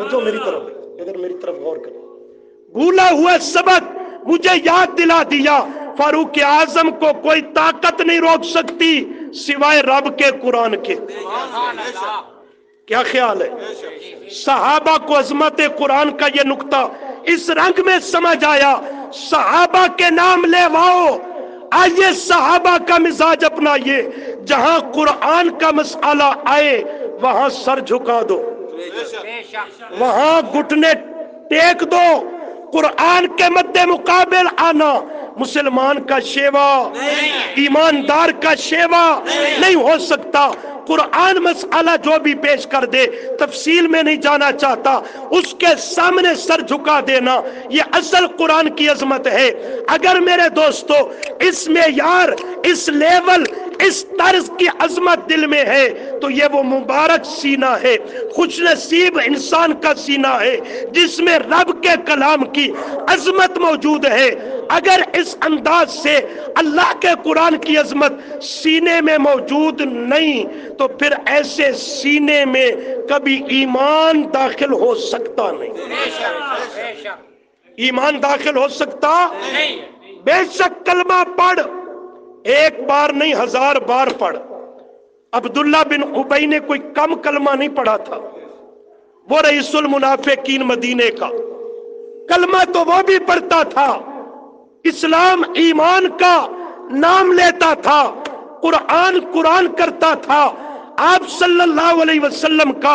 توجہ میری طرف، ادھر میری طرف غور کرو. بھولا ہوا سبق مجھے یاد دلا دیا. فاروق اعظم کو کوئی طاقت نہیں روک سکتی سوائے رب کے قرآن کے. کیا خیال ہے؟ صحابہ کو عظمت قرآن کا یہ نقطہ اس رنگ میں سمجھ آیا. صحابہ کے نام لیواؤ، آئیے صحابہ کا مزاج اپنائیے. جہاں قرآن کا مسئلہ آئے وہاں سر جھکا دو، وہاں گھٹنے ٹیک دو. قرآن کے مد مقابل آنا مسلمان کا شیوا، ایماندار کا شیوا نہیں ہو سکتا. قرآن مسئلہ جو بھی پیش کر دے، تفصیل میں نہیں جانا چاہتا، اس کے سامنے سر جھکا دینا یہ اصل قرآن کی عظمت ہے. اگر میرے دوستو اس میں یار اس لیول اس طرز کی عظمت دل میں ہے تو یہ وہ مبارک سینہ ہے، خوش نصیب انسان کا سینہ ہے جس میں رب کے کلام کی عظمت موجود ہے. اگر اس انداز سے اللہ کے قرآن کی عظمت سینے میں موجود نہیں تو پھر ایسے سینے میں کبھی ایمان داخل ہو سکتا نہیں. ایمان داخل ہو سکتا بے شک. کلمہ پڑھ، ایک بار نہیں 1000 بار پڑھ. عبداللہ بن ابی نے کوئی کم کلمہ نہیں پڑھا تھا، وہ رئیس المنافقین مدینے کا. کلمہ تو وہ بھی پڑھتا تھا، اسلام ایمان کا نام لیتا تھا، قرآن کرتا تھا. آپ صلی اللہ علیہ وسلم کا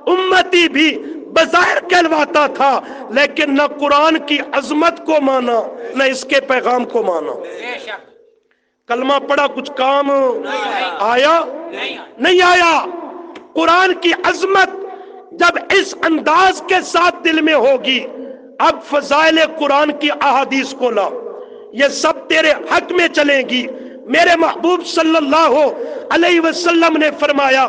امتی بھی بظاہر کہلواتا تھا، لیکن نہ قرآن کی عظمت کو مانا نہ اس کے پیغام کو مانا. کلمہ پڑھا، کچھ کام آیا؟ نہیں آیا. قرآن کی عظمت جب اس انداز کے ساتھ دل میں ہوگی، اب فضائل قرآن کی احادیث کو لا، یہ سب تیرے حق میں چلیں گی. میرے محبوب صلی اللہ علیہ وسلم نے فرمایا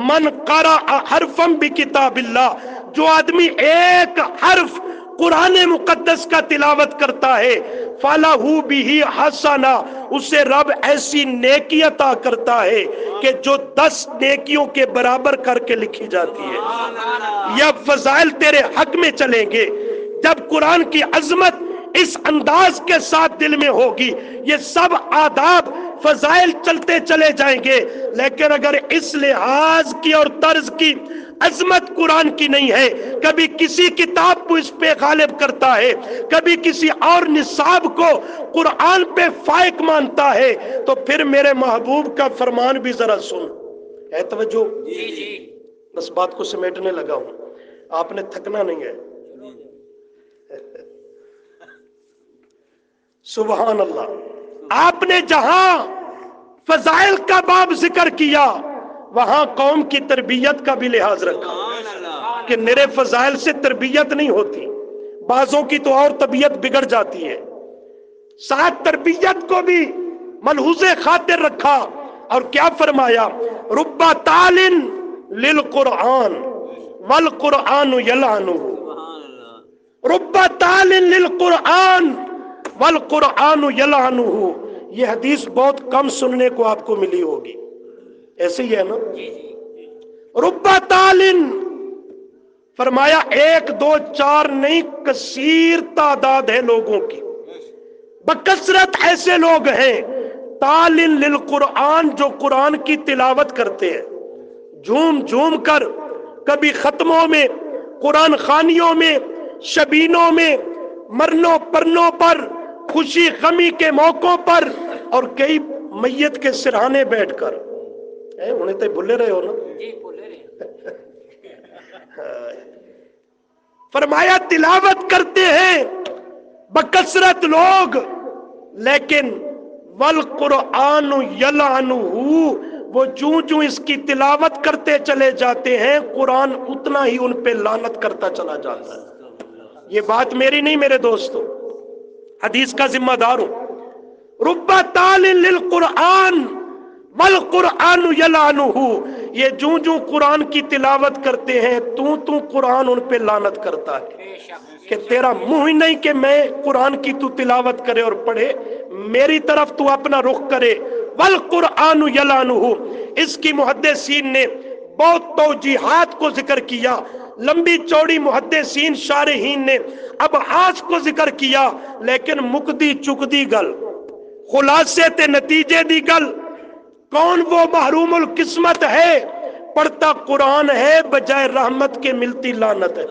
من قرأ حرفا بکتاب اللہ، جو آدمی ایک حرف قرآن مقدس کا تلاوت کرتا ہے فَلَهُ بِهِ حَسَنَةٌ، اسے رب ایسی نیکی عطا کرتا ہے کہ جو 10 نیکیوں کے برابر کر کے لکھی جاتی ہے. یہ فضائل تیرے حق میں چلیں گے جب قرآن کی عظمت اس انداز کے ساتھ دل میں ہوگی. یہ سب آداب فضائل چلتے چلے جائیں گے، لیکن اگر اس لحاظ کی اور طرز کی عظمت قرآن کی نہیں ہے، کبھی کسی کتاب کو اس پہ غالب کرتا ہے، کبھی کسی اور نصاب کو قرآن پہ فائق مانتا ہے، تو پھر میرے محبوب کا فرمان بھی ذرا سن. ہے توجہ؟ بس بات کو سمیٹنے لگا ہوں، آپ نے تھکنا نہیں ہے. سبحان اللہ. آپ نے جہاں فضائل کا باب ذکر کیا وہاں قوم کی تربیت کا بھی لحاظ رکھا کہ میرے فضائل سے تربیت نہیں ہوتی، بعضوں کی تو اور طبیعت بگڑ جاتی ہے. ساتھ تربیت کو بھی ملحوظ خاطر رکھا اور کیا فرمایا رب تال للقرآن والقرآن یلعنہ. رب تال للقرآن والقرآن یلعنہ. یہ حدیث بہت کم سننے کو آپ کو ملی ہوگی، ایسے ہی ہے نا. رب تال فرمایا 1 2 4 نہیں، کثیر تعداد ہے لوگوں کی، بکثرت ایسے لوگ ہیں تال للقرآن جو قرآن کی تلاوت کرتے ہیں جھوم جھوم کر، کبھی ختموں میں، قرآن خوانیوں میں، شبینوں میں، مرنوں پرنوں پر، خوشی غمی کے موقعوں پر، اور کئی میت کے سرہانے بیٹھ کر. انہیں تو بھولے رہے ہو نا؟ فرمایا تلاوت کرتے ہیں بکثرت لوگ، لیکن والقرآن یلعنہ، وہ جوں اس کی تلاوت کرتے چلے جاتے ہیں قرآن اتنا ہی ان پہ لعنت کرتا چلا جاتا ہے. یہ بات میری نہیں میرے دوستو، حدیث کا ذمہ دار ہوں. رب تال للقرآن والقرآن یلعنہ، یہ جوں قرآن کی تلاوت کرتے ہیں تو قرآن ان پہ لعنت کرتا ہے کہ تیرا منہ ہی نہیں کہ میں قرآن کی تو تلاوت کرے اور پڑھے، میری طرف تو اپنا رخ کرے. والقرآن یلعنہ، اس کی محدثین نے بہت توجیحات کو ذکر کیا. لمبی چوڑی محدثین شارحین نے ابحاث کو ذکر کیا، لیکن مکدی چکدی گل، خلاصے تے نتیجے دی گل، کون وہ محروم القسمت ہے؟ پڑھتا قرآن ہے بجائے رحمت کے ملتی لعنت ہے۔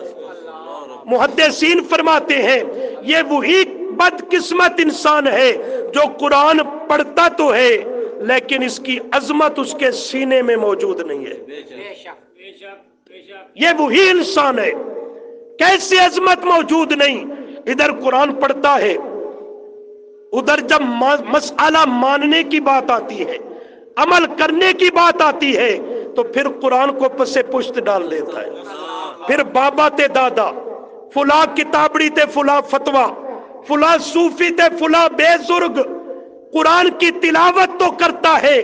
محدثین فرماتے ہیں یہ وہی بد قسمت انسان ہے جو قرآن پڑھتا تو ہے لیکن اس کی عظمت اس کے سینے میں موجود نہیں ہے۔ یہ وہی انسان ہے، کیسے عظمت موجود نہیں؟ ادھر قرآن پڑھتا ہے، ادھر جب مسئلہ ماننے کی بات آتی ہے، عمل کرنے کی بات آتی ہے تو پھر قرآن کو پس پشت ڈال دیتا ہے۔ پھر بابا تے دادا، فلاں کتابڑی تے فلاں فتویٰ، فلاں صوفی تے فلاں بے زرگ قرآن کی تلاوت تو کرتا ہے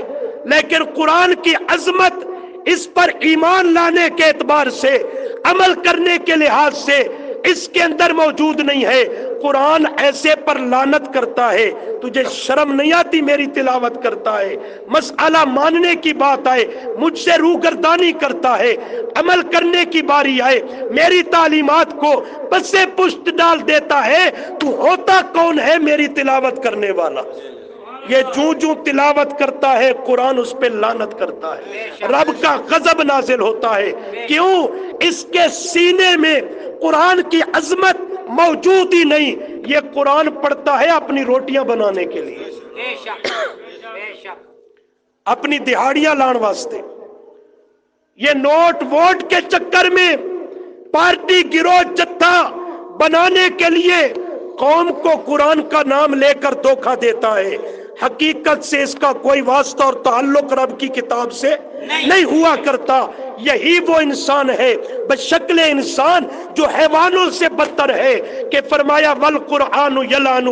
لیکن قرآن کی عظمت اس پر ایمان لانے کے اعتبار سے، عمل کرنے کے لحاظ سے اس کے اندر موجود نہیں ہے۔ قرآن ایسے پر لعنت کرتا ہے، تجھے شرم نہیں آتی میری تلاوت کرتا ہے، مسئلہ ماننے کی بات آئے مجھ سے روگردانی کرتا ہے، عمل کرنے کی باری آئے میری تعلیمات کو پس پشت ڈال دیتا ہے، تو ہوتا کون ہے میری تلاوت کرنے والا؟ یہ جو تلاوت کرتا ہے قرآن اس پہ لعنت کرتا ہے، رب کا غضب نازل ہوتا ہے۔ کیوں؟ اس کے سینے میں قرآن کی عظمت موجود ہی نہیں۔ یہ قرآن پڑھتا ہے اپنی روٹیاں بنانے کے لیے، اپنی دہاڑیاں لان واسطے، یہ نوٹ ووٹ کے چکر میں پارٹی گروہ جتھا بنانے کے لیے قوم کو قرآن کا نام لے کر دھوکہ دیتا ہے۔ حقیقت سے اس کا کوئی واسطہ اور تعلق رب کی کتاب سے نہیں ہوا کرتا۔ یہی وہ انسان ہے بشکل انسان جو حیوانوں سے بدتر ہے کہ فرمایا والقرآن یلعنہ،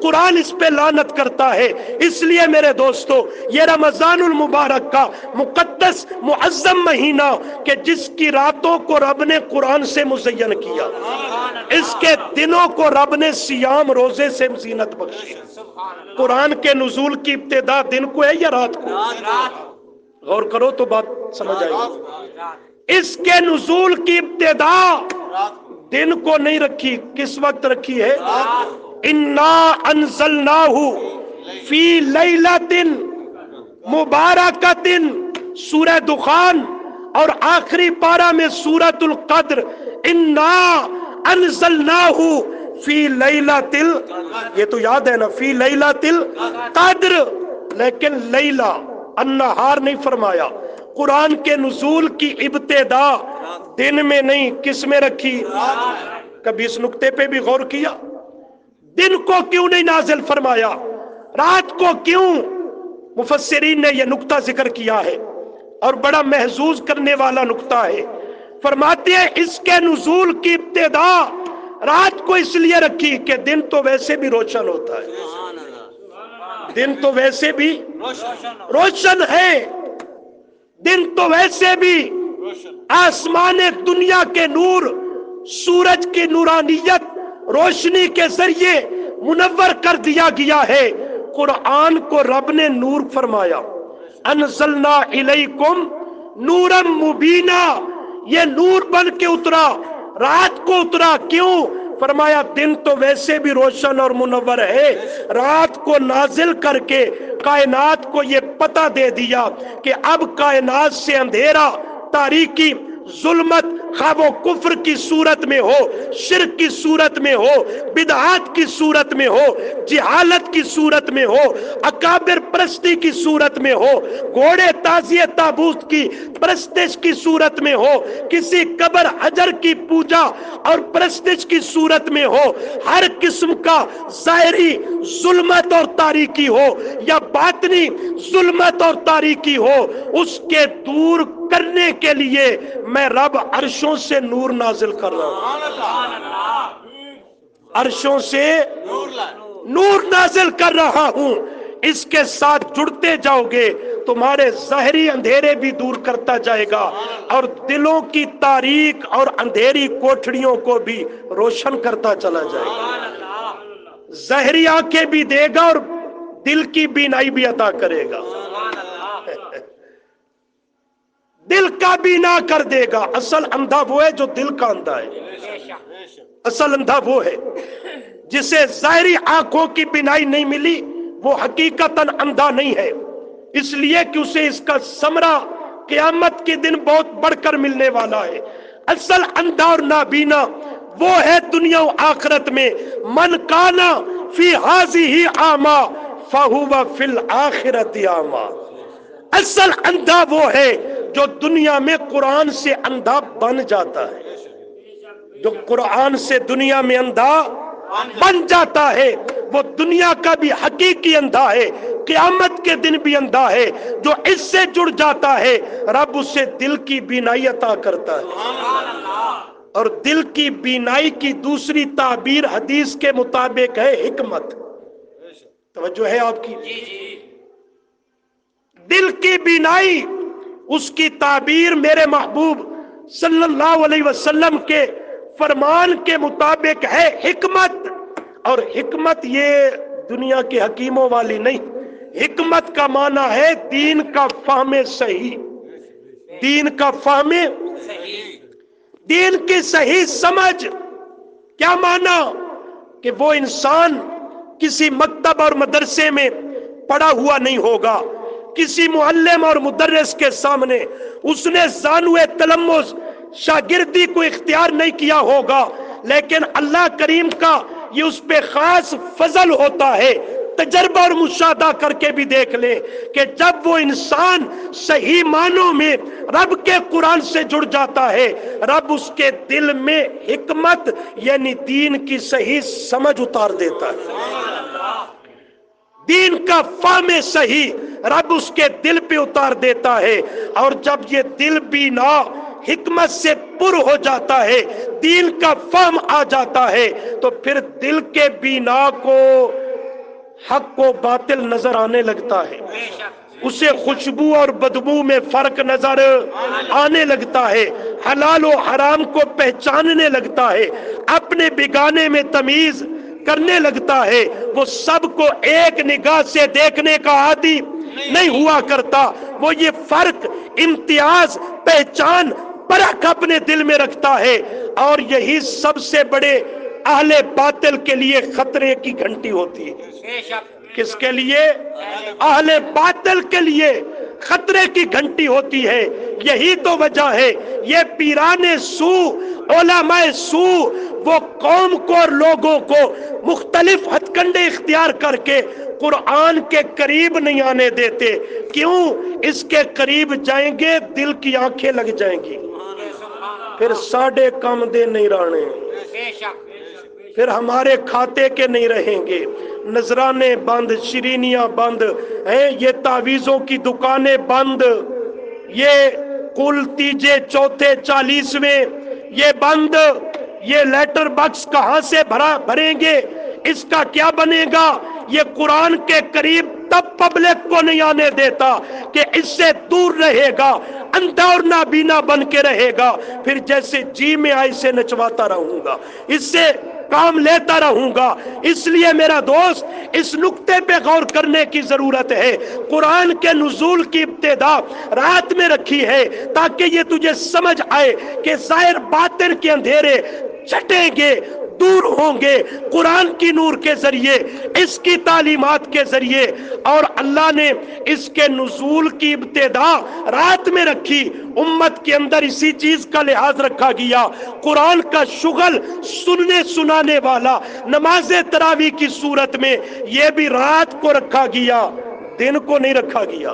قرآن اس پہ لعنت کرتا ہے۔ اس لیے میرے دوستو یہ رمضان المبارک کا مقدس معظم مہینہ کہ جس کی راتوں کو رب نے قرآن سے مزین کیا، اس کے دنوں کو رب نے صیام روزے سے زینت بخشی۔ قرآن کے نزول کی ابتدا دن کو ہے یا رات کو؟ غور کرو تو بات سمجھ آئے گی۔ اس کے نزول کی ابتدا دن کو نہیں رکھی، کس وقت رکھی ہے؟ انا انزلناہ فی لیلۃ مبارکۃ، سورہ دخان اور آخری پارہ میں سورۃ القدر، انا انزلناہ فی لیلۃ، یہ تو یاد ہے نا، فی لیلۃ القدر، لیکن لیلہ النہار نہیں فرمایا۔ قرآن کے نزول کی ابتدا دن میں نہیں، کس میں رکھی؟ کبھی اس نقطے پہ بھی غور کیا؟ دن کو کیوں نہیں نازل فرمایا، رات کو کیوں؟ مفسرین نے یہ نقطہ ذکر کیا ہے اور بڑا محظوظ کرنے والا نقطہ ہے۔ فرماتے ہیں اس کے نزول کی ابتدا رات کو اس لیے رکھی کہ دن تو ویسے بھی روشن ہوتا ہے، دن تو ویسے بھی روشن ہے، دن تو ویسے بھی آسمان دنیا کے نور، سورج کی نورانیت روشنی کے ذریعے منور کر دیا گیا ہے۔ قرآن کو رب نے نور فرمایا، انزلنا الیکم نورا مبینا، یہ نور بن کے اترا، رات کو اترا۔ کیوں؟ فرمایا دن تو ویسے بھی روشن اور منور ہے، رات کو نازل کر کے کائنات کو یہ پتہ دے دیا کہ اب کائنات سے اندھیرا، تاریکی، ظلمت، خواب و کفر کی صورت میں ہو، شرک کی صورت میں ہو، بدعات کی صورت میں ہو، جہالت کی صورت میں ہو، اکابر پرستی کی صورت میں ہو، گھوڑے تازیہ تابوت کی پرستش کی صورت میں ہو، کسی قبر حجر کی پوجا اور پرستش کی صورت میں ہو، ہر قسم کا ظاہری ظلمت اور تاریکی ہو یا باطنی ظلمت اور تاریکی ہو، اس کے دور کرنے کے لیے میں رب عرشوں سے نور نازل کر رہا ہوں، عرشوں سے نور نازل کر رہا ہوں۔ اس کے ساتھ جڑتے جاؤ گے تمہارے ظاہری اندھیرے بھی دور کرتا جائے گا اور دلوں کی تاریک اور اندھیری کوٹھڑیوں کو بھی روشن کرتا چلا جائے گا، ظاہری آنکھیں بھی دے گا اور دل کی بینائی بھی عطا کرے گا۔ دل کا بینا کر دے گا۔ اصل اندھا وہ ہے جو دل کا اندھا ہے، اصل اندھا وہ ہے جسے ظاہری آنکھوں کی بینائی نہیں ملی، وہ حقیقتاً اندھا نہیں ہے، اس لیے کہ اسے اس کا ثمرہ قیامت کے دن بہت بڑھ کر ملنے والا ہے۔ اصل اندھا اور نابینا وہ ہے دنیا و آخرت میں، من کانا فی ہذہ اعمی فہو فی الآخرۃ اعمی۔ اصل اندھا وہ ہے جو دنیا میں قرآن سے اندھا بن جاتا ہے، جو قرآن سے دنیا میں اندھا بن جاتا ہے وہ دنیا کا بھی حقیقی اندھا ہے، قیامت کے دن بھی اندھا ہے۔ جو اس سے جڑ جاتا ہے رب اسے دل کی بینائی عطا کرتا ہے، اور دل کی بینائی کی دوسری تعبیر حدیث کے مطابق ہے حکمت۔ توجہ ہے آپ کی؟ دل کی بینائی اس کی تعبیر میرے محبوب صلی اللہ علیہ وسلم کے فرمان کے مطابق ہے حکمت۔ اور حکمت یہ دنیا کے حکیموں والی نہیں، حکمت کا معنی ہے دین کا فہم صحیح، دین کا فہم، دین کی صحیح سمجھ۔ کیا معنی؟ کہ وہ انسان کسی مکتب اور مدرسے میں پڑھا ہوا نہیں ہوگا، کسی معلم اور مدرس کے سامنے اس نے زانوے تلمذ شاگردی کو اختیار نہیں کیا ہوگا، لیکن اللہ کریم کا یہ اس پہ خاص فضل ہوتا ہے۔ تجربہ اور مشاہدہ کر کے بھی دیکھ لیں کہ جب وہ انسان صحیح معنوں میں رب کے قرآن سے جڑ جاتا ہے، رب اس کے دل میں حکمت یعنی دین کی صحیح سمجھ اتار دیتا ہے، دین کا فہم صحیح رب اس کے دل پہ اتار دیتا ہے۔ اور جب یہ دل بینا حکمت سے پر ہو جاتا ہے، دین کا فہم آ جاتا ہے، تو پھر دل کے بینا کو حق و باطل نظر آنے لگتا ہے، اسے خوشبو اور بدبو میں فرق نظر آنے لگتا ہے، حلال و حرام کو پہچاننے لگتا ہے، اپنے بگانے میں تمیز کرنے لگتا ہے۔ وہ سب کو ایک نگاہ سے دیکھنے کا عادی نہیں ہوا کرتا، وہ یہ فرق، امتیاز، پہچان، پرکھ اپنے دل میں رکھتا ہے۔ اور یہی سب سے بڑے اہل باطل کے لیے خطرے کی گھنٹی ہوتی ہے۔ کس کے لیے؟ اہل باطل کے لیے خطرے کی گھنٹی ہوتی ہے۔ یہی تو وجہ ہے یہ پیران سو، علماء سو، وہ قوم کو اور لوگوں کو مختلف ہتھ کنڈے اختیار کر کے قرآن کے قریب نہیں آنے دیتے۔ کیوں؟ اس کے قریب جائیں گے دل کی آنکھیں لگ جائیں گی، پھر ساڑھے کم دے نہیں رہنے، پھر ہمارے کھاتے کے نہیں رہیں گے، نذرانے بند، شرینیاں بند ہیں، یہ تعویذوں کی دکانیں بند، یہ کل تیجے چوتھے 40ویں یہ بند، یہ لیٹر باکس کہاں سے بھریں گے، اس کا کیا بنے گا؟ یہ قرآن کے قریب تب پبلک کو نہیں آنے دیتا کہ اس سے دور رہے گا، اندھا اور نابینا بن کے رہے گا، پھر جیسے جی میں آئی سے نچواتا رہوں گا، اس سے کام لیتا رہوں گا۔ اس لیے میرا دوست اس نقطے پہ غور کرنے کی ضرورت ہے۔ قرآن کے نزول کی ابتدا رات میں رکھی ہے تاکہ یہ تجھے سمجھ آئے کہ ظاہر باطن کے اندھیرے چھٹیں گے، دور ہوں گے قرآن کی نور کے ذریعے، اس کی تعلیمات کے ذریعے۔ اور اللہ نے اس کے نزول کی ابتدا رات میں رکھی، امت کے اندر اسی چیز کا لحاظ رکھا گیا۔ قرآن کا شغل سننے سنانے والا نماز تراویح کی صورت میں یہ بھی رات کو رکھا گیا، دن کو نہیں رکھا گیا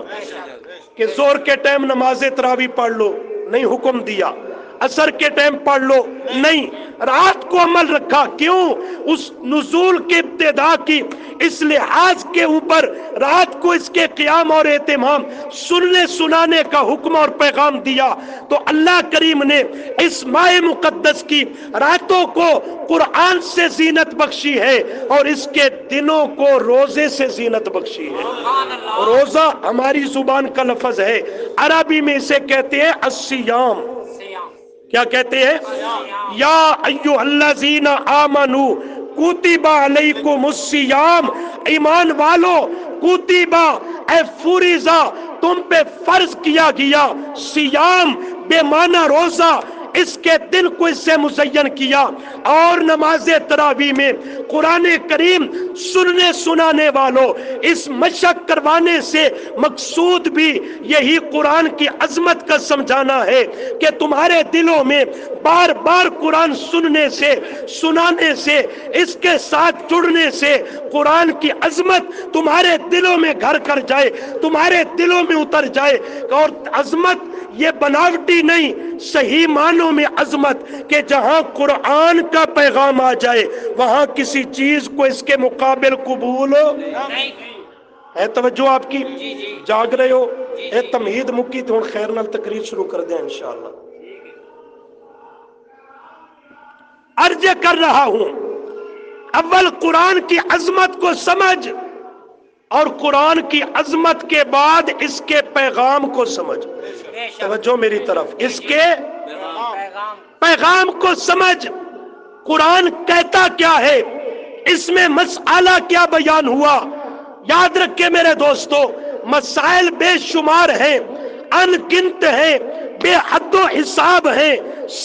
کہ زور کے ٹائم نماز تراویح پڑھ لو، نہیں حکم دیا۔ عصر کے ٹائم پڑھ لو، نہیں، رات کو عمل رکھا۔ کیوں؟ اس نزول کی ابتدا کی اس لحاظ کے اوپر رات کو اس کے قیام اور اہتمام، سننے سنانے کا حکم اور پیغام دیا۔ تو اللہ کریم نے اس ماہ مقدس کی راتوں کو قرآن سے زینت بخشی ہے اور اس کے دنوں کو روزے سے زینت بخشی ہے۔ روزہ ہماری زبان کا لفظ ہے، عربی میں اسے کہتے ہیں الصیام۔ کیا کہتے ہیں؟ یا ایھا الذین آمنوا کتب علیکم الصیام، ایمان والو، کتبہ اے فریضہ، تم پہ فرض کیا گیا سیام بے معنی روزہ، اس کے دن کو اس سے مزین کیا، اور نماز تراویح میں قرآن کریم سننے سنانے والوں اس مشق کروانے سے مقصود بھی یہی قرآن کی عظمت کا سمجھانا ہے کہ تمہارے دلوں میں بار بار قرآن سننے سے، سنانے سے، اس کے ساتھ جڑنے سے قرآن کی عظمت تمہارے دلوں میں گھر کر جائے، تمہارے دلوں میں اتر جائے۔ اور عظمت یہ بناوٹی نہیں، صحیح معنوں میں عظمت کہ جہاں قرآن کا پیغام آ جائے وہاں کسی چیز کو اس کے مقابل قبول ہے۔ توجہ آپ کی جاگ رہے ہو؟ اے تمہید مکی تو خیر نال تقریر شروع کر دیں انشاءاللہ۔ عرض کر رہا ہوں، اول قرآن کی عظمت کو سمجھ، اور قرآن کی عظمت کے بعد اس کے پیغام کو سمجھ۔ توجہ میری طرف، اس کے پیغام کو سمجھ۔ قرآن کہتا کیا ہے، اس میں مسئلہ کیا بیان ہوا؟ یاد رکھیں میرے دوستو، مسائل بے شمار ہیں، ان گنت ہیں، بے حد و حساب ہیں۔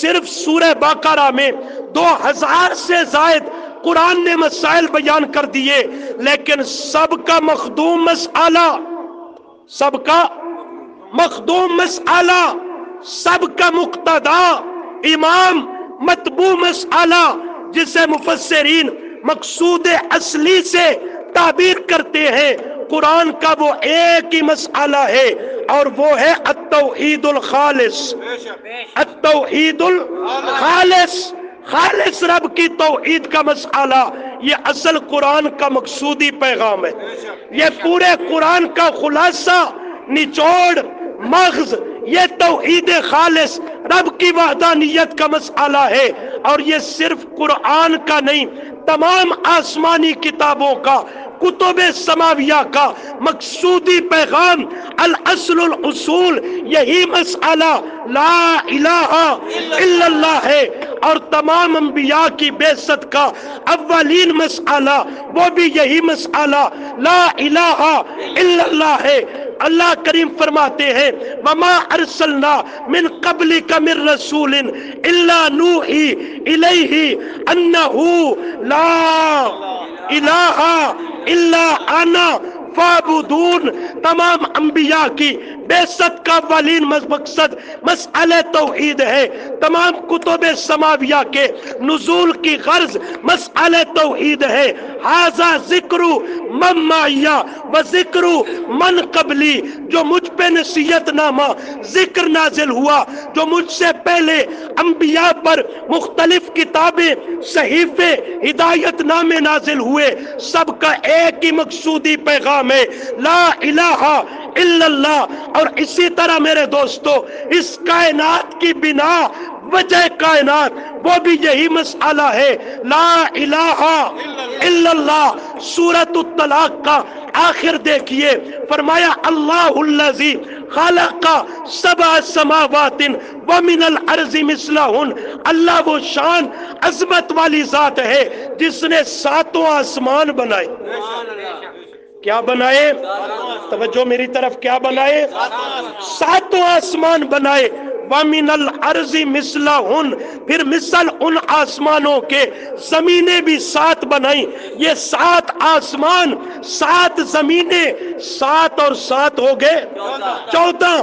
صرف سورہ بقرہ میں 2000 سے زائد قرآن نے مسائل بیان کر دیے، لیکن سب کا مخدوم مسئلہ، سب کا مخدوم مسئلہ، سب کا مقتدا امام مطبوع مسئلہ، جسے مفسرین مقصود اصلی سے تعبیر کرتے ہیں، قرآن کا وہ ایک ہی مسئلہ ہے، اور وہ ہے التوحید الخالص۔ التوحید الخالص، خالص رب کی توحید کا مسئلہ، یہ اصل قرآن کا مقصودی پیغام ہے۔ یہ پورے قرآن کا خلاصہ، نچوڑ، مغز، یہ توحید خالص، رب کی وحدانیت کا مسئلہ ہے۔ اور یہ صرف قرآن کا نہیں، تمام آسمانی کتابوں کا، کتب سماویہ کا مقصودی پیغام، الاصل الاصول، یہی مسئلہ لا الہ الا اللہ ہے۔ اور تمام انبیاء کی بعثت کا اولین مسئلہ وہ بھی یہی مسئلہ لا الہ الا اللہ ہے۔ اللہ کریم فرماتے ہیں وما ارسلنا من قبلک من رسول الا نوحی الیہ انہ لا الہ الا انا فاعبدون۔ تمام انبیاء کی بعثت کا اولین مقصد مسئلہ توحید ہے، تمام کتب سماویہ کے نزول کی غرض مسئلہ توحید ہے۔ ھذا ذکر من معی و ذکر من قبلی، جو مجھ پہ نصیحت نامہ ذکر نازل ہوا، جو مجھ سے پہلے انبیاء پر مختلف کتابیں، صحیفے، ہدایت نامے نازل ہوئے، سب کا ایک ہی مقصودی پیغام ہے لا الہ الا اللہ۔ اور اسی طرح میرے دوستو، اس کائنات کی بنا، وجہ کائنات، وہ بھی یہی مسئلہ ہے لا الہ الا اللہ۔ سورۃ الطلاق کا آخر دیکھیے، فرمایا اللہ الذی خلق سبع سماوات ومن الارض مثلہن۔ اللہ وہ شان عظمت والی ذات ہے جس نے 7 آسمان بنائے۔ کیا بنائے؟ توجہ میری طرف، کیا بنائے؟ 7 آسمان بنائے۔ وَمِنَ الْأَرْضِ مِثْلَهُنْ، پھر مثل ان آسمانوں کے زمینیں بھی 7 بنائیں۔ یہ 7 آسمان، 7 زمینیں، 7 اور 7 ہو گئے 14۔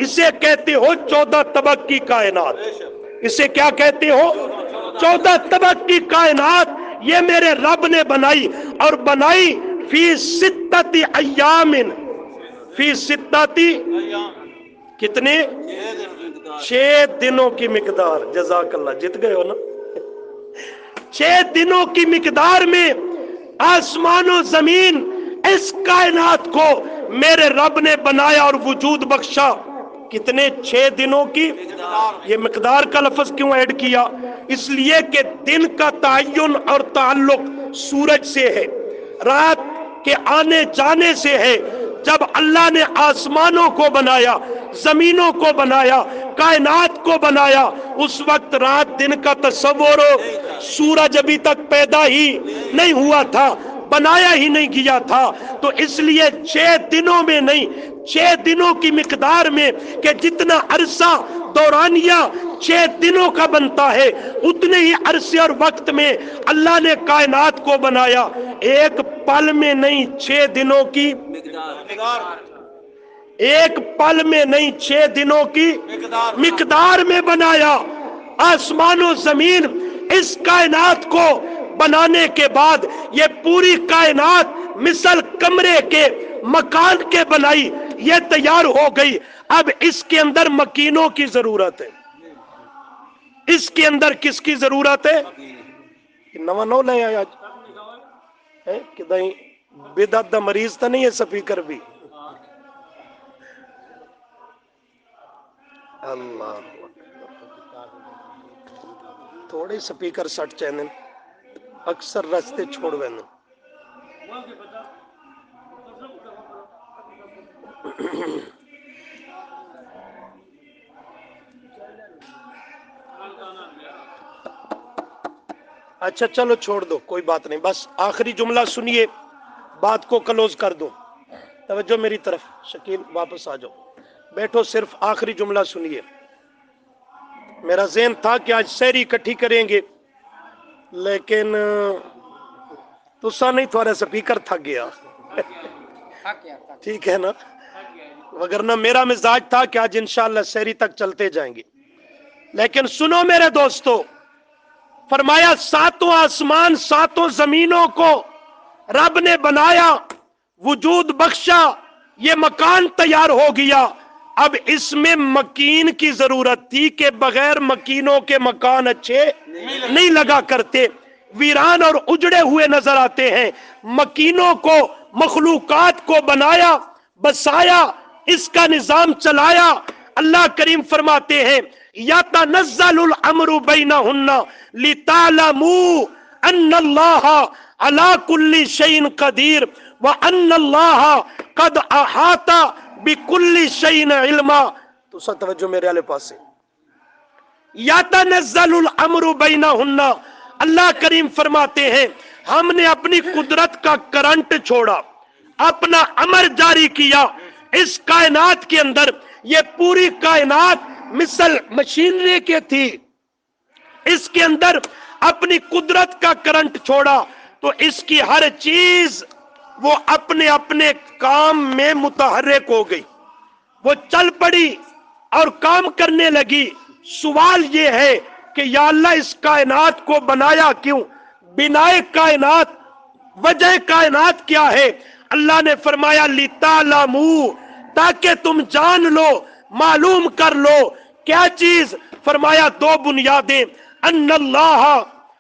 اسے کہتے ہو 14 طبق کی کائنات۔ اسے کیا کہتے ہو؟ 14 طبق کی کائنات یہ میرے رب نے بنائی، اور بنائی فی 6 ایام، فی 6 کتنے؟ 6 دنوں کی مقدار۔ جزاک اللہ، جت گئے ہو نا۔ 6 دنوں کی مقدار میں آسمان و زمین، اس کائنات کو میرے رب نے بنایا اور وجود بخشا۔ کتنے؟ 6 دنوں کی۔ یہ مقدار کا لفظ کیوں ایڈ کیا؟ اس لیے کہ دن کا تعین اور تعلق سورج سے ہے، رات کے آنے جانے سے ہے۔ جب اللہ نے آسمانوں کو بنایا، زمینوں کو بنایا، کائنات کو بنایا، اس وقت رات دن کا تصور، سورج ابھی تک پیدا ہی نہیں ہوا تھا۔ بنایا ہی نہیں گیا تھا، تو اس لیے 6 دنوں میں نہیں، 6 دنوں کی مقدار میں کہ جتنا عرصہ دورانیہ 6 دنوں کا بنتا ہے، اتنے ہی عرصے اور وقت میں اللہ نے کائنات کو بنایا، ایک پل میں نہیں 6 دنوں کی ایک پل میں نہیں 6 دنوں کی مقدار میں بنایا۔ آسمان و زمین اس کائنات کو بنانے کے بعد یہ پوری کائنات مثل کمرے کے مکان کے بنائی، یہ تیار ہو گئی۔ اب اس کے اندر مکینوں کی ضرورت ہے، اس کے اندر کس کی ضرورت ہے؟ نواں نو لے آیا کہ دہیں بدعت دا مریض تا نہیں ہے سپیکر بھی؟ اللہ تھوڑے سپیکر سٹ چینن اکثر رستے چھوڑ وین۔ اچھا چلو چھوڑ دو، کوئی بات نہیں، بس آخری جملہ سنیے، بات کو کلوز کر دو۔ توجہ میری طرف، شکیل واپس آ جاؤ، بیٹھو، صرف آخری جملہ سنیے۔ میرا ذہن تھا کہ آج سحری اکٹھی کریں گے، لیکن تسا نہیں، تھوڑا سپیکر تھک گیا، ٹھیک ہے نا؟ وگرنہ میرا مزاج تھا کہ آج انشاءاللہ سحری تک چلتے جائیں گے، لیکن سنو میرے دوستو، فرمایا 7 آسمان 7 زمینوں کو رب نے بنایا، وجود بخشا، یہ مکان تیار ہو گیا۔ اب اس میں مکین کی ضرورت تھی کہ بغیر مکینوں کے مکان اچھے نہیں لگا کرتے، ویران اور اجڑے ہوئے نظر آتے ہیں۔ مکینوں کو، مخلوقات کو بنایا، بسایا، اس کا نظام چلایا۔ اللہ کریم فرماتے ہیں یَتَنَزَّلُ الْأَمْرُ بَيْنَهُنَّ لِتَعْلَمُوا أَنَّ اللَّهَ عَلَى كُلِّ شَيْءٍ قَدِيرٌ وَأَنَّ اللَّهَ قَدْ أَحَاطَ بِكُلِّ شَيْءٍ عِلْمًا۔ تو سب توجہ میرے والے پاس سے، یَتَنَزَّلُ الْأَمْرُ بَيْنَهُنَّ، اللہ کریم فرماتے ہیں ہم نے اپنی قدرت کا کرنٹ چھوڑا، اپنا امر جاری کیا اس کائنات کے اندر۔ یہ پوری کائنات مثل مشینری کے تھی، اس کے اندر اپنی قدرت کا کرنٹ چھوڑا تو اس کی ہر چیز وہ اپنے اپنے کام میں متحرک ہو گئی، وہ چل پڑی اور کام کرنے لگی۔ سوال یہ ہے کہ یا اللہ اس کائنات کو بنایا کیوں؟ بنائے کائنات، وجہ کائنات کیا ہے؟ اللہ نے فرمایا لِتَعْلَمُوا، تاکہ تم جان لو، معلوم کر لو۔ کیا چیز؟ فرمایا 2 بنیادیں، ان اللہ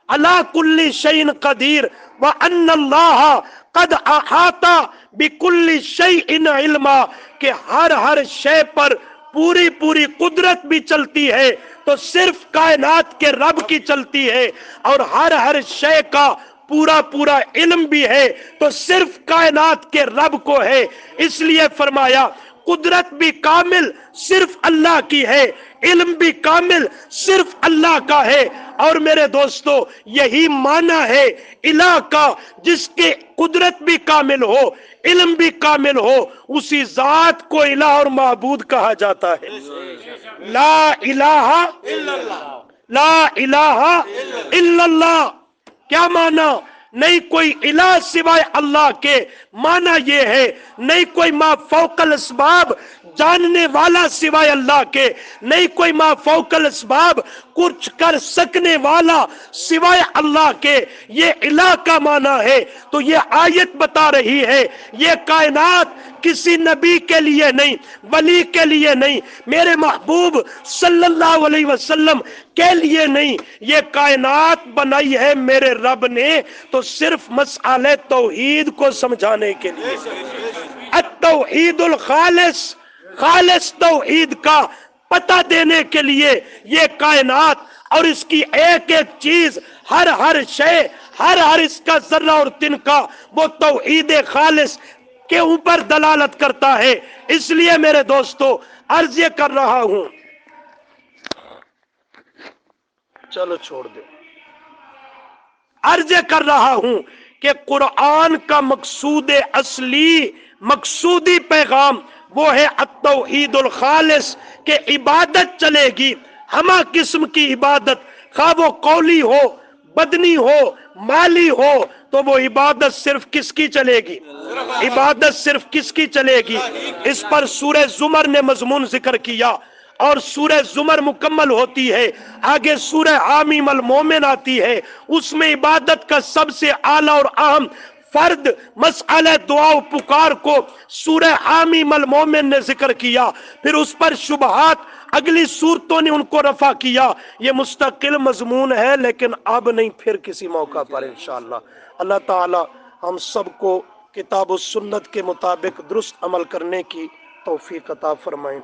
علی کل شیء قدیر وان اللہ قد احاط بکل شیء علما، کہ ہر شے پر پوری پوری قدرت بھی چلتی ہے تو صرف کائنات کے رب کی چلتی ہے، اور ہر شے کا پورا پورا علم بھی ہے تو صرف کائنات کے رب کو ہے۔ اس لیے فرمایا قدرت بھی کامل صرف اللہ کی ہے، علم بھی کامل صرف اللہ کا ہے۔ اور میرے دوستو یہی معنی ہے الہ کا، جس کے قدرت بھی کامل ہو، علم بھی کامل ہو، اسی ذات کو الہ اور معبود کہا جاتا ہے۔ لا الہ الا اللہ، لا الہ الا اللہ، کیا معنی؟ نہیں کوئی الہ سوائے اللہ کے، معنی یہ ہے نہیں کوئی ما فوق الاسباب جاننے والا سوائے اللہ کے، نہیں کوئی ما فوق الاسباب کچھ کر سکنے والا سوائے اللہ کے، یہ الہ کا معنی ہے۔ تو یہ آیت بتا رہی ہے یہ کائنات کسی نبی کے لیے نہیں، ولی کے لیے نہیں، میرے محبوب صلی اللہ علیہ وسلم کے لیے نہیں، یہ کائنات بنائی ہے میرے رب نے تو صرف مسئلہ توحید کو سمجھانے کے لیے، التوحید الخالص، خالص توحید کا پتہ دینے کے لیے یہ کائنات اور اس کی ایک ایک چیز، ہر شے، ہر اس کا ذرہ اور تنکا وہ توحید خالص کے اوپر دلالت کرتا ہے۔ اس لیے میرے دوستو عرض یہ کر رہا ہوں، چلو چھوڑ دو، عرض یہ کر رہا ہوں کہ قرآن کا مقصود اصلی، مقصودی پیغام وہ ہے التوحید الخالص، کہ عبادت چلے گی، ہمہ قسم کی عبادت، خواہ وہ قولی ہو، بدنی ہو، مالی ہو، تو وہ عبادت صرف کس کی چلے گی؟ عبادت صرف کس کی چلے گی؟ اس پر سورہ زمر نے مضمون ذکر کیا، اور سورہ زمر مکمل ہوتی ہے، آگے سورہ حامیم المومن آتی ہے، اس میں عبادت کا سب سے اعلیٰ اور اہم فرد مسئلہ دعا و پکار کو سورہ حامیم المومن نے ذکر کیا، پھر اس پر شبہات اگلی صورتوں نے ان کو رفع کیا۔ یہ مستقل مضمون ہے، لیکن اب نہیں، پھر کسی موقع پر انشاءاللہ۔ اللہ تعالی ہم سب کو کتاب و سنت کے مطابق درست عمل کرنے کی توفیق عطا فرمائیں۔